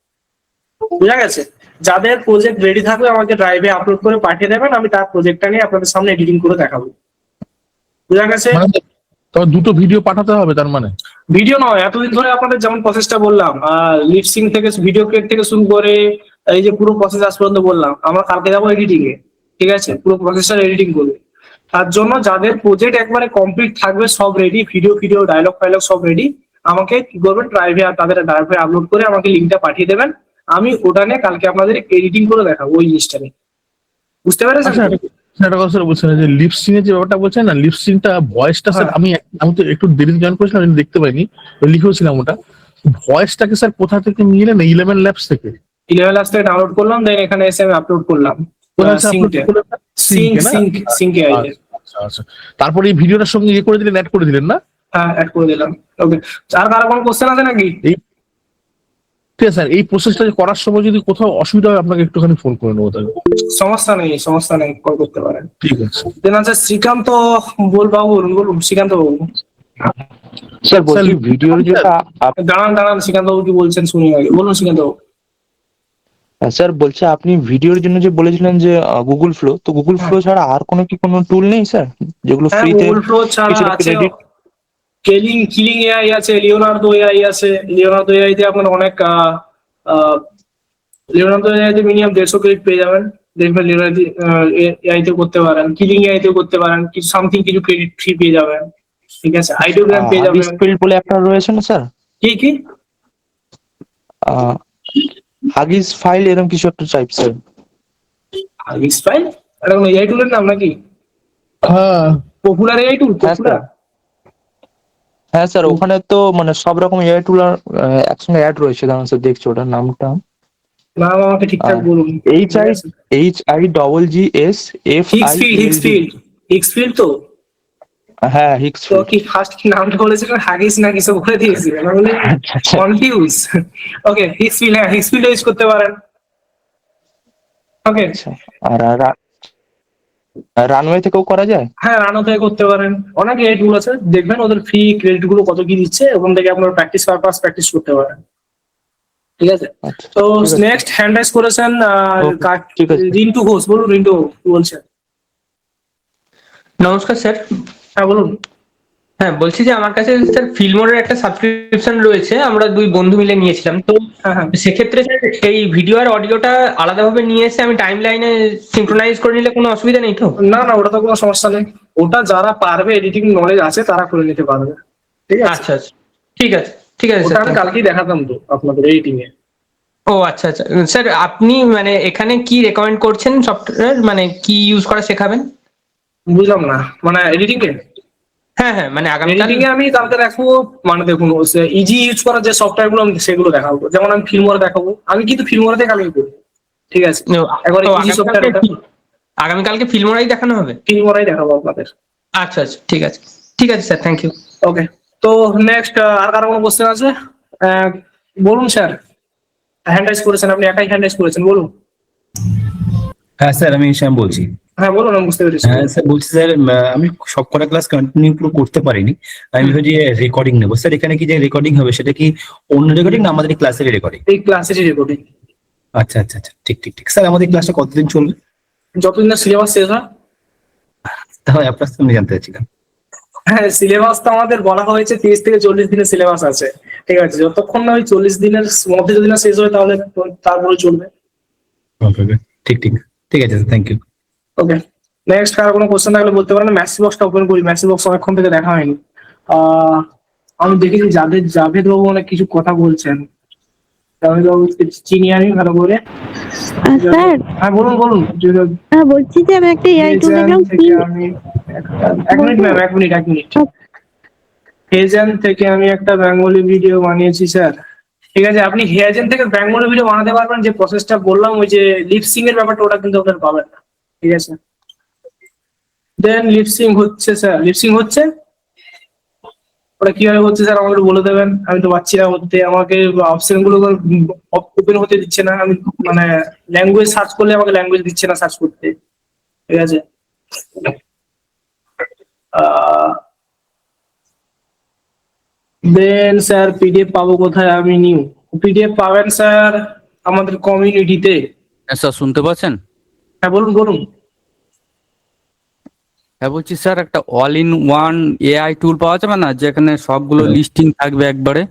বুঝা গেছে? যাদের প্রজেক্ট রেডি থাকবে আমাকে ড্রাইভে আপলোড করে পাঠিয়ে দেবেন, আমি তার প্রজেক্টটা নিয়ে আপনাদের সামনে এডিটিং করে দেখাবো। বুঝা গেছে? তবে দুটো ভিডিও পাঠাতে হবে তার মানে? ভিডিও নয়, এতদিন ধরে আপনাদের যেমন প্রসেসটা বললাম, লিপসিং থেকে ভিডিও ক্রিয়েট থেকে শুরু করে এই যে পুরো প্রসেস আজ পর্যন্ত বললাম, আমরা কালকে যাবো এডিটিং এ। ঠিক আছে, পুরো প্রসেসটা এডিটিং করবে। তার জন্য যাদের প্রজেক্ট একবারে কমপ্লিট থাকবে, সব রেডি, ভিডিও ডায়লগ ফাইলগ সব রেডি, আমাকে কি করবেন, ড্রাইভে আর তাদের ড্রাইভে আপলোড করে আমাকে লিঙ্কটা পাঠিয়ে দেবেন। আমি ওটা নিয়ে কালকে আপনাদের এডিটিং করে দেখাবো ওই জিনিসটা নিয়ে। বুঝতে পেরেছেন? একটা কথা বলছেন যে লিপসিং এর যে ব্যাপারটা বলছেন না, লিপসিংটা ভয়েসটা স্যার আমি তো একটু দেরিতে জয়েন করেছিলাম, আমি দেখতে পাইনি, লিখেছিলাম ওটা। ভয়েসটাকে স্যার কোথা থেকে নিয়ে এলেন? 11 ল্যাবস থেকে? 11 ল্যাবস থেকে ডাউনলোড করলাম, দেন এখানে এসে আমি আপলোড করলাম। তারপরে এই ভিডিওটার সঙ্গে ইয়ে করে দিলেন, অ্যাড করে দিলেন না? হ্যাঁ, অ্যাড করে দিলাম। ওকে, আর কারো কোনো কোশ্চেন আছে নাকি? ঠিক আছে স্যার, এই প্রসেসটা করার সময় যদি কোথাও অসুবিধা হয় আপনাকে একটুখানি ফোন করে নেবো তাহলে। সমস্যা নেই, কল করতে পারেন। ঠিক আছে। দেন আছে শ্রীকান্ত বাবু, বলুন শ্রীকান্ত বাবু। স্যার বলছি ভিডিওর যেটা দাঁড়ান শ্রীকান্ত বাবু কি বলছেন শুনি আগে, বলুন শ্রীকান্ত বাবু। স্যার বলছে আপনি ভিডিওর জন্য যে বলেছিলেন যে গুগল ফ্লো, তো গুগল ফ্লো ছাড়া আর কোনো টুল নেই স্যার যেগুলো ফ্রিতে? গুগল ফ্লো ছাড়া আছে কিলিং এআই আছে, লিওনার্দো এআই আছে। লিওনার্দো এআই তে আপনার অনেক লিওনার্দো এআই তে মিনিমাম 150 ক্রেডিট পেয়ে যাবেন। দেখবেন লিওনার্দো এআই তে করতে পারেন, কিলিং এআই তে করতে পারেন, কিছু সামথিং কিছু ক্রেডিট ফ্রি পেয়ে যাবেন। ঠিক আছে, আইডিওগ্রাম পেয়ে যাবেন। হাগিস বলে একটা রয়েছে না স্যার? কি হাগিস ফাইল এরকম কিছু একটা টাইপ স্যার। হাগিস ফাইল এটা কোন এআই টুলের নাম নাকি? হ্যাঁ, পপুলার এআই টুল, পপুলার। হ্যাঁ স্যার, ওখানে তো মানে সব রকম এআই টুল একসঙ্গে অ্যাড রয়েছে। দাঁড়ান স্যার দেখছি ওটার নামটা। নাম আমাকে ঠিকঠাক বলুন। HIGGS হিক্সফিল্ড তো? হ্যাঁ, তো কি ফার্স্ট নামটা বলেছিলেন হাগিস না কিছু বলে দিয়েছিলেন? আমি কনফিউজ। ওকে, হিক্সফিল্ড ইউজ করতে পারেন। ওকে, আর রানওয়ে থেকেও করা যায়? হ্যাঁ, রানওয়ে থেকে করতে পারেন। অনেক এআই টুল আছে, দেখবেন ওদের ফ্রি ক্রেডিট গুলো কত কি দিচ্ছে, ওখান থেকে আপনারা প্র্যাকটিস করতে পারেন। ঠিক আছে, তো নেক্সট হ্যান্ড রাইজ করেছেন রিন্টু ঘোষ। বলুন রিন্টু কি বলছেন? নমস্কার স্যার। হ্যাঁ বলুন। হ্যাঁ, বলছি যে আমার কাছে স্যার ফিল্মোরের একটা সাবস্ক্রিপশন রয়েছে, আমরা 2 বন্ধু মিলে নিয়েছিলাম। তো সেক্ষেত্রে স্যার এই ভিডিও আর অডিওটা আলাদাভাবে নিয়ে এসে আমি টাইম লাইনে সিনক্রোনাইজ করে নিলে কোনো অসুবিধা নেই তো? না, ওটা তো কোনো সমস্যা নেই। ওটা যারা পারবে, এডিটিং নলেজ আছে তারা করে নিতে পারবে। ঠিক আছে, আচ্ছা, ঠিক আছে স্যার, আমি কালকেই দেখাতাম তো আপনাদের এডিটিং এ। ও আচ্ছা আচ্ছা স্যার, আপনি মানে এখানে কি রেকমেন্ড করছেন সফটওয়্যার, মানে কি ইউজ করা শেখাবেন? বুঝলাম না, মানে এডিটিং এ? হ্যাঁ হ্যাঁ, মানে আগামীকাল। এডিটিং এ আমি কালকে দেখাবো, মানে দেখুন ইজি ইউজ করার যে সফটওয়্যার গুলো আমি সেগুলো দেখাবো। যেমন আমি ফিল্মোরা দেখাবো, আমি কিন্তু ফিল্মোরা থেকে কালকে করবো, ঠিক আছে? একবার ইজি সফটওয়্যার আগামীকালকে ফিল্মোরাই দেখানো হবে? ফিল্মোরাই দেখাবো আপনাদের। আচ্ছা আচ্ছা, ঠিক আছে ঠিক আছে স্যার, থ্যাংক ইউ। ওকে, তো নেক্সট আর কারো কোনো কোশ্চেন আছে? বলুন স্যার। হ্যান্ড রাইজ করেছেন আপনি, একাই হ্যান্ড রাইজ করেছেন, বলুন। হ্যাঁ স্যার, আমি শ্যাম বলছি। হ্যাঁ বলুন, আমি বুঝতে পেরেছি। হ্যাঁ স্যার বলছি স্যার, আমি সব কটা ক্লাস কন্টিনিউ পুরো করতে পারিনি। আমি ভাবছি রেকর্ডিং নেবো স্যার। এখানে কি যে রেকর্ডিং হবে সেটা কি অন্য রেকর্ডিং না আমাদের ক্লাসের রেকর্ডিং? এই ক্লাসেরই রেকর্ডিং। আচ্ছা আচ্ছা আচ্ছা, ঠিক ঠিক ঠিক। স্যার আমাদের ক্লাসটা কতদিন চলবে? যতদিন না সিলেবাস শেষ হয়। তাহলে আপনার সামনে জানতে চাচ্ছিলাম। হ্যাঁ, সিলেবাস তো আমাদের বলা হয়েছে 30 থেকে 40 দিনের সিলেবাস আছে, ঠিক আছে? যতক্ষণ না ওই 40 দিনের মধ্যে যদি না শেষ হয় তাহলে তারপরে চলবে। ঠিক ঠিক ঠিক আছে sir, thank you. Okay, next কার কোনো কোশ্চেন থাকলে বলতে পারেন। ম্যাসি বক্সটা ওপেন করি, ম্যাসি বক্স অনেকক্ষণ থেকে দেখা হয়নি। আমি দেখেছি জাভেদ বাবু অনেক কিছু কথা বলছেন। জাভেদ বাবু চিনি আমি ভালো করে। স্যার হ্যাঁ বলুন বলুন। হ্যাঁ বলছি যে আমি একটা এআই টুল দেখলাম। এক মিনিট ম্যাম, এক মিনিট। হেজেন থেকে আমি একটা বেঙ্গলি ভিডিও বানিয়েছি স্যার। ঠিক আছে, আপনি হেজেন থেকে বেঙ্গলি ভিডিও বানাতে পারবেন। যে প্রসেসটা বললাম, ওই যে লিপসিং এর ব্যাপারটা, ওটা কিন্তু আপনার পাবেন না, ঠিক আছে? দেন লিপসিং হচ্ছে স্যার, লিপসিং হচ্ছে, ওটা কিভাবে হচ্ছে স্যার আমাকে বলে দেবেন। আমি তো পাচ্ছি না করতে, আমাকে অপশন গুলো ওপেন হতে দিচ্ছে না। আমি মানে ল্যাঙ্গুয়েজ সার্চ করলে আমাকে ল্যাঙ্গুয়েজ দিচ্ছে না সার্চ করতে, ঠিক আছে? দেন স্যার পিডিএফ পাবো কোথায়? আমি নিউ পিডিএফ পাবেন স্যার আমাদের কমিউনিটিতে। স্যার শুনতে পাচ্ছেন? হ্যাঁ বলুন বলুন। হ্যাঁ বলছি স্যার, একটা অল ইন ওয়ান এআই টুল পাওয়া যাবে না, যেখানে সবগুলো লিস্টিং থাকবে একবারে?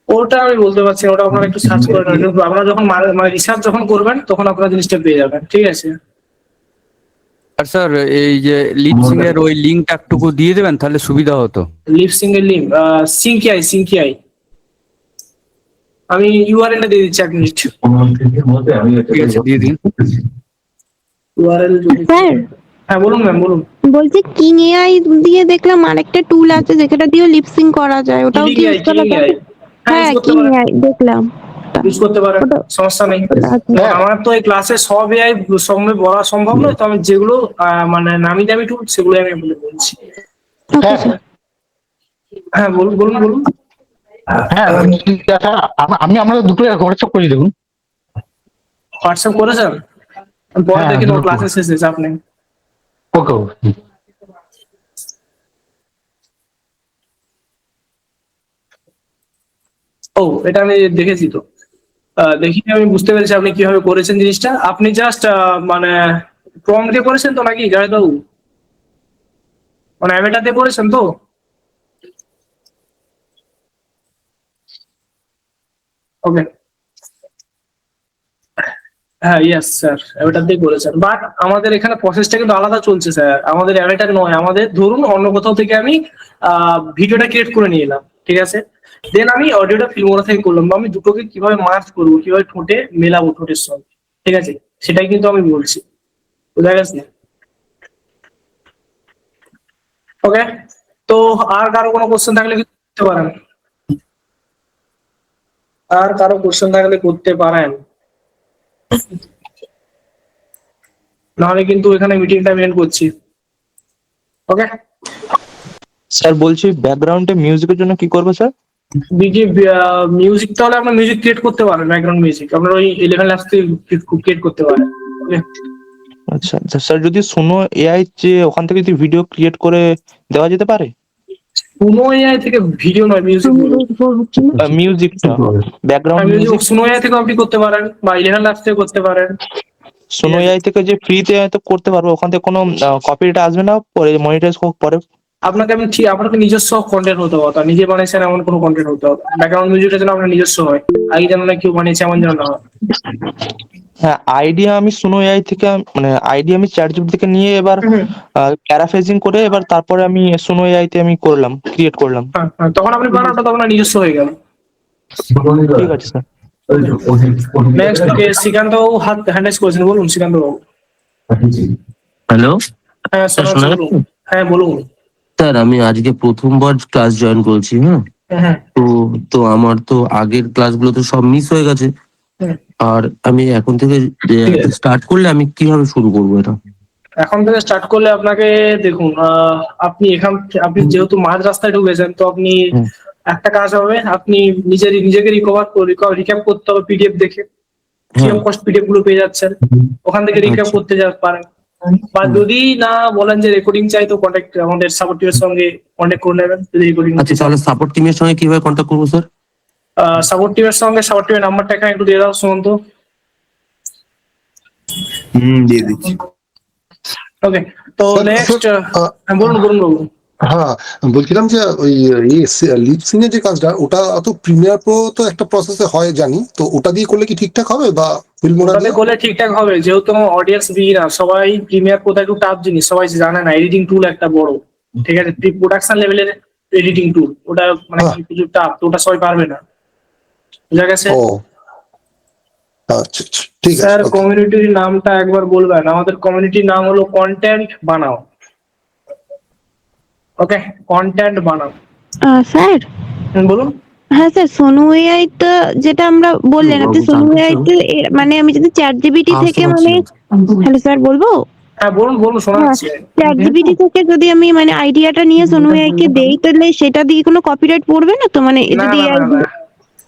ওটা আমি বলতে পারছি না, ওটা আপনারা একটু সার্চ করে নেবেন। আপনারা যখন মানে রিসার্চ যখন করবেন তখন আপনারা জিনিসটা পেয়ে যাবেন, ঠিক আছে? আর স্যার এই যে লিপসিং এর ওই লিঙ্কটা একটুকু দিয়ে দেবেন তাহলে সুবিধা হতো। লিপসিং এর লিংক সিঙ্কিআই আমি ইউআরএল টা দিয়ে দিচ্ছি, এক মিনিট। ঠিক আছে, দিয়ে দিন। ইউআরএল স্যার হ্যাঁ বলুন ম্যাম বলুন। বলছি কিং এআই দিয়ে দেখলাম আরেকটা টুল আছে যেটা দিয়ে লিপসিং করা যায়, ওটাও কি ইউজ করা যায়? হ্যাঁ কিং এআই দেখলাম, ইউজ করতে পারেন, সমস্যা নেই। আমার তো এই ক্লাসে সব এআই সঙ্গে বলা সম্ভব নয়, তো আমি যেগুলো মানে নামি দামি টুল সেগুলো আমি বলছি। হ্যাঁ বলুন বলুন বলুন। হ্যাঁ ঠিক আছে, আমি আপনাদের দুটো হোয়াটসঅ্যাপ করে দেখুন। হোয়াটসঅ্যাপ করেছেন? পরে দেখি তোমার ক্লাসে শেষে, চাপ নেই। ওকে। ও এটা আমি দেখেছি তো, দেখি আমি বুঝতে পেরেছি আপনি কিভাবে করেছেন জিনিসটা। আপনি জাস্ট মানে প্রম্পট দিয়ে করেছেন তো নাকি জাভেদ বাবু? মানে অ্যাভেটার দিয়ে করেছেন তো? ওকে, হ্যাঁ ইয়েস স্যার, অ্যাভেটার দিয়ে করেছেন। বাট আমাদের এখানে প্রসেসটা কিন্তু আলাদা চলছে স্যার। আমাদের অ্যাভেটার নয়, আমাদের ধরুন অন্য কোথাও থেকে আমি ভিডিওটা ক্রিয়েট করে নিয়ে এলাম, ঠিক আছে? দেন আমি অডিওটা ফিল্মোরা থেকে করলাম। আমি দুটোকে কিভাবে মার্জ করবো, কিভাবে ঠোঁটে মেলাবো ঠোঁটের সঙ্গে, ঠিক আছে? সেটাই কিন্তু আমি বলছি, বুঝা গেছে? ওকে, তো আর কারো কোনো কোশ্চেন থাকলে করতে পারেন। আর কারো কোশ্চেন থাকলে করতে পারেন, নাহলে কিন্তু এখানে মিটিংটা আমি এন্ড করছি। ওকে স্যার বলছি ব্যাকগ্রাউন্ডে মিউজিকের জন্য কি করবো স্যার? মিউজিক, তাহলে আপনার মিউজিক ক্রিয়েট করতে পারেন। ব্যাকগ্রাউন্ড মিউজিক আপনার ওই 11 ল্যাবস থেকে ক্রিয়েট করতে পারেন। আচ্ছা আচ্ছা স্যার, যদি শুনো এআই যে ওখান থেকে যদি ভিডিও ক্রিয়েট করে দেওয়া যেতে পারে? শুনো এআই থেকে ভিডিও নয়, মিউজিক, মিউজিকটা ব্যাকগ্রাউন্ড মিউজিক শুনো এআই থেকে আপনি করতে পারেন, বা 11 ল্যাবস থেকে করতে পারেন। শুনো এআই থেকে যে ফ্রিতে হয়তো করতে পারবো, ওখান থেকে কোনো কপিরাইট আসবে না পরে মনিটাইজ পরে? আপনাকে আমি ঠিক, আপনাকে নিজস্ব কন্টেন্ট হতে হবে, নিজে বানিয়েছেন এমন কোনো কন্টেন্ট হতে হবে। ব্যাকগ্রাউন্ড মিউজিকটা যেন আপনার নিজস্ব হয়, আগে যেন না কেউ বানিয়েছে এমন যেন না হয়। হ্যাঁ, আইডিয়া আমি সুনো এআই থেকে মানে আইডিয়া আমি চ্যাট জিপিটি থেকে নিয়ে এবার প্যারাফ্রেজিং করে এবার তারপরে আমি সুনো এআই তে আমি করলাম, ক্রিয়েট করলাম। তখন আপনি বানানটা তখন আপনার নিজস্ব হয়ে গেল। ঠিক আছে স্যার। নেক্সট কে শ্রীকান্ত বাবু হাত হ্যান্ড রাইজ করেছেন, বলুন শ্রীকান্ত বাবু। হ্যালো, হ্যাঁ শোনা শোনা যাচ্ছে, বলুন। হ্যাঁ বলুন। স্যার আমি আজকে প্রথমবার ক্লাস জয়েন করছি। হ্যাঁ, হ্যাঁ তো তো আমার তো আগের ক্লাসগুলো তো সব মিস হয়ে গেছে। হুম। আর আমি এখন থেকে স্টার্ট করলে আমি কিভাবে শুরু করবো এটা? এখন থেকে স্টার্ট করলে আপনাকে দেখুন, আপনি আপনি যেহেতু মাঝ রাস্তায় ঢুকেছেন, তো আপনি একটা কাজ হবে, আপনি নিজেকে রিক্যাপ করতে হবে পিডিএফ দেখে। ফ্রি অফ কস্ট পিডিএফ গুলো পেয়ে যাচ্ছেন, ওখান থেকে রিক্যাপ করতে পারেন। বা যদি না বলেন যে রেকর্ডিং চাই, তো আমাদের সাপোর্ট টিমের সঙ্গে কন্ট্যাক্ট করে নেবেন যদি রেকর্ডিং। আচ্ছা, তাহলে সাপোর্ট টিমের সঙ্গে কিভাবে কন্ট্যাক্ট করবো স্যার? সাপোর্ট টিমের নাম্বারটা এখানে একটু দিয়ে দাও সুমন্ত। দিয়ে দিচ্ছি। ওকে, তো নেক্সট বলুন বাবু। হ্যাঁ, বলছিলাম যে ওই লিপসিং এর যে কাজটা, ওটা তো প্রিমিয়ার প্রো তো একটা প্রসেসে হয় জানি, তো ওটা দিয়ে করলে কি ঠিকঠাক হবে বা ফিল্মোরা দিয়ে করলে ঠিকঠাক হবে? যেহেতু অডিয়েন্স বিগিনার, সবাই প্রিমিয়ার প্রো একটু টাফ জিনিস, সবাই জানে না। এডিটিং টুল একটা বড়, ঠিক আছে, প্রি প্রোডাকশন লেভেলের এডিটিং টুল, ওটা মানে কিছু টাফ, তো ওটা সবাই পারবে না, বুঝা গেছে? আচ্ছা আচ্ছা, ঠিক আছে। স্যার কমিউনিটির নামটা একবার বলবেন? আমাদের কমিউনিটির নাম হলো কন্টেন্ট বানাও। ওকে, কন্টেন্ট বানাও। স্যার বলুন। হ্যাঁ স্যার, সোনু এআই তো যেটা আমরা বললেন, আপনি সোনু এআই তে মানে আমি যদি চ্যাট জিপিটি থেকে মানে, হ্যালো স্যার বলবো? হ্যাঁ বলুন বলুন, শোনা যাচ্ছে। চ্যাট জিপিটি থেকে যদি আমি মানে আইডিয়াটা নিয়ে সোনু এআই কে দেই, তাহলে সেটা দিয়ে কোনো কপিরাইট পড়বে না তো? মানে যদি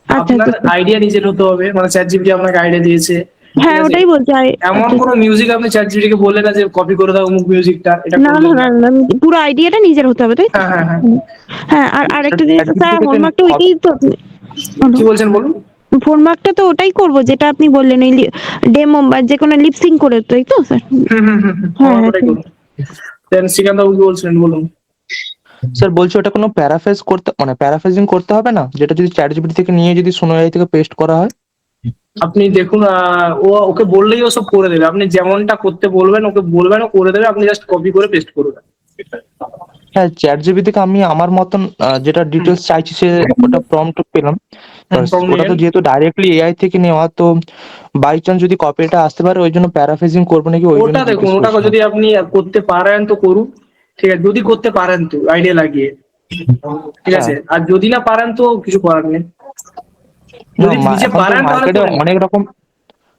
আপনার আইডিয়া নিজের হতে হবে, মানে চ্যাট জিপিটি আপনাকে আইডিয়া দিয়েছে। হ্যাঁ ওটাই বলছি। এমন কোন মিউজিক আপনি চ্যাট জিপিটি কে বললেন না যে কপি করে দাও অমুক মিউজিকটা, এটা না না না, পুরো আইডিয়াটা নিজের হতে হবে, তাই তো? হ্যাঁ হ্যাঁ হ্যাঁ। আর আরেকটা জিনিস স্যার, হোমওয়ার্কটা ওইটাই তো। কি বলছেন বলুন? হোমওয়ার্কটা তো ওটাই করবো যেটা আপনি বললেন, ওই ডেমো বা যে কোনো লিপসিং করে, তাই তো স্যার? হ্যাঁ ওটাই করুন। দেন শ্রীকান্ত বাবু কি বলছিলেন, বলুন। স্যার বলছি ওটা কোনো প্যারাফ্রেজিং করতে হবে না, যেটা যদি চ্যাট জিপিটি থেকে নিয়ে যদি সোনো এআই থেকে পেস্ট করা হয়? আপনি দেখুন, ওকে বললেই ও সব করে দেবে। আপনি যেমনটা করতে বলবেন ওকে বলবেন, ও করে দেবে, আপনি জাস্ট কপি করে পেস্ট করবেন। হ্যাঁ, চ্যাট জিপিটি থেকে আমি আমার মতন যেটা ডিটেলস চাইছি সে ওটা প্রম্পট পেলাম। ওটা তো যেহেতু ডাইরেক্টলি এআই থেকে নেওয়া, তো বাই চান্স যদি কপিটা আসতে পারে, ওই জন্য প্যারাফ্রেজিং করবো নাকি? ওই ওটা দেখুন, ওটা যদি আপনি করতে পারেন তো করুন, ঠিক আছে, যদি করতে পারেন তো আইডিয়া লাগিয়ে, ঠিক আছে। আর যদি না পারেন তো কিছু করার নেই। যদি নিজে পারেন তাহলে অনেক রকম।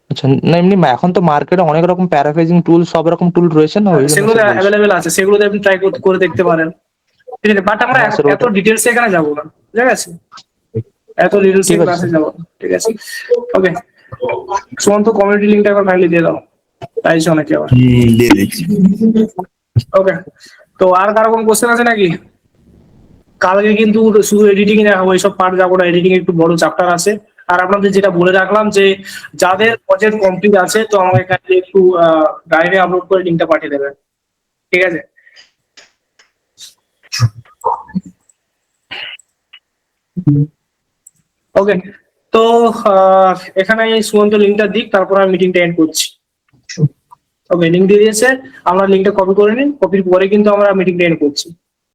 আচ্ছা, না এমনি এখন তো মার্কেটে অনেক রকম প্যারাফ্রেজিং টুল, সব রকম টুল রয়েছে না? সেগুলো অ্যাভেলেবেল আছে, সেগুলোতে আপনি ট্রাই করে দেখতে পারেন, ঠিক আছে। বাট আমরা এত ডিটেলস এখানে যাবো না, ঠিক আছে, এত ডিটেলস ক্লাসে যাবো, ঠিক আছে। ওকে, সুমন্ত কমিউনিটি লিংকটা একবার ফাইলে দিয়ে দাও, তাইছে অনেকে আবার দিয়ে দিচ্ছি। ওকে, তো আর কারো কোনো কোশ্চেন আছে নাকি? কালকে কিন্তু শুধু এডিটিং দেখাবো, এইসব পার্ট যাবো না, এডিটিং একটু বড় চ্যাপ্টার আছে। আর আপনাদের যেটা বলে রাখলাম যে যাদের প্রজেক্ট কমপ্লিট আছে, তো আমাকে কাইন্ডলি একটু ড্রাইভে আপলোড করে লিংকটা পাঠিয়ে দেবেন, ঠিক আছে। ওকে, তো এখানে সুমন্ত লিংকটা দিক, তারপর আমি মিটিংটা এন্ড করছি। ওকে, লিংক দিয়ে দিয়েছে, আমরা লিংকটা কপি করে নিন, কপির পরে কিন্তু আমরা মিটিংটা এন্ড করছি।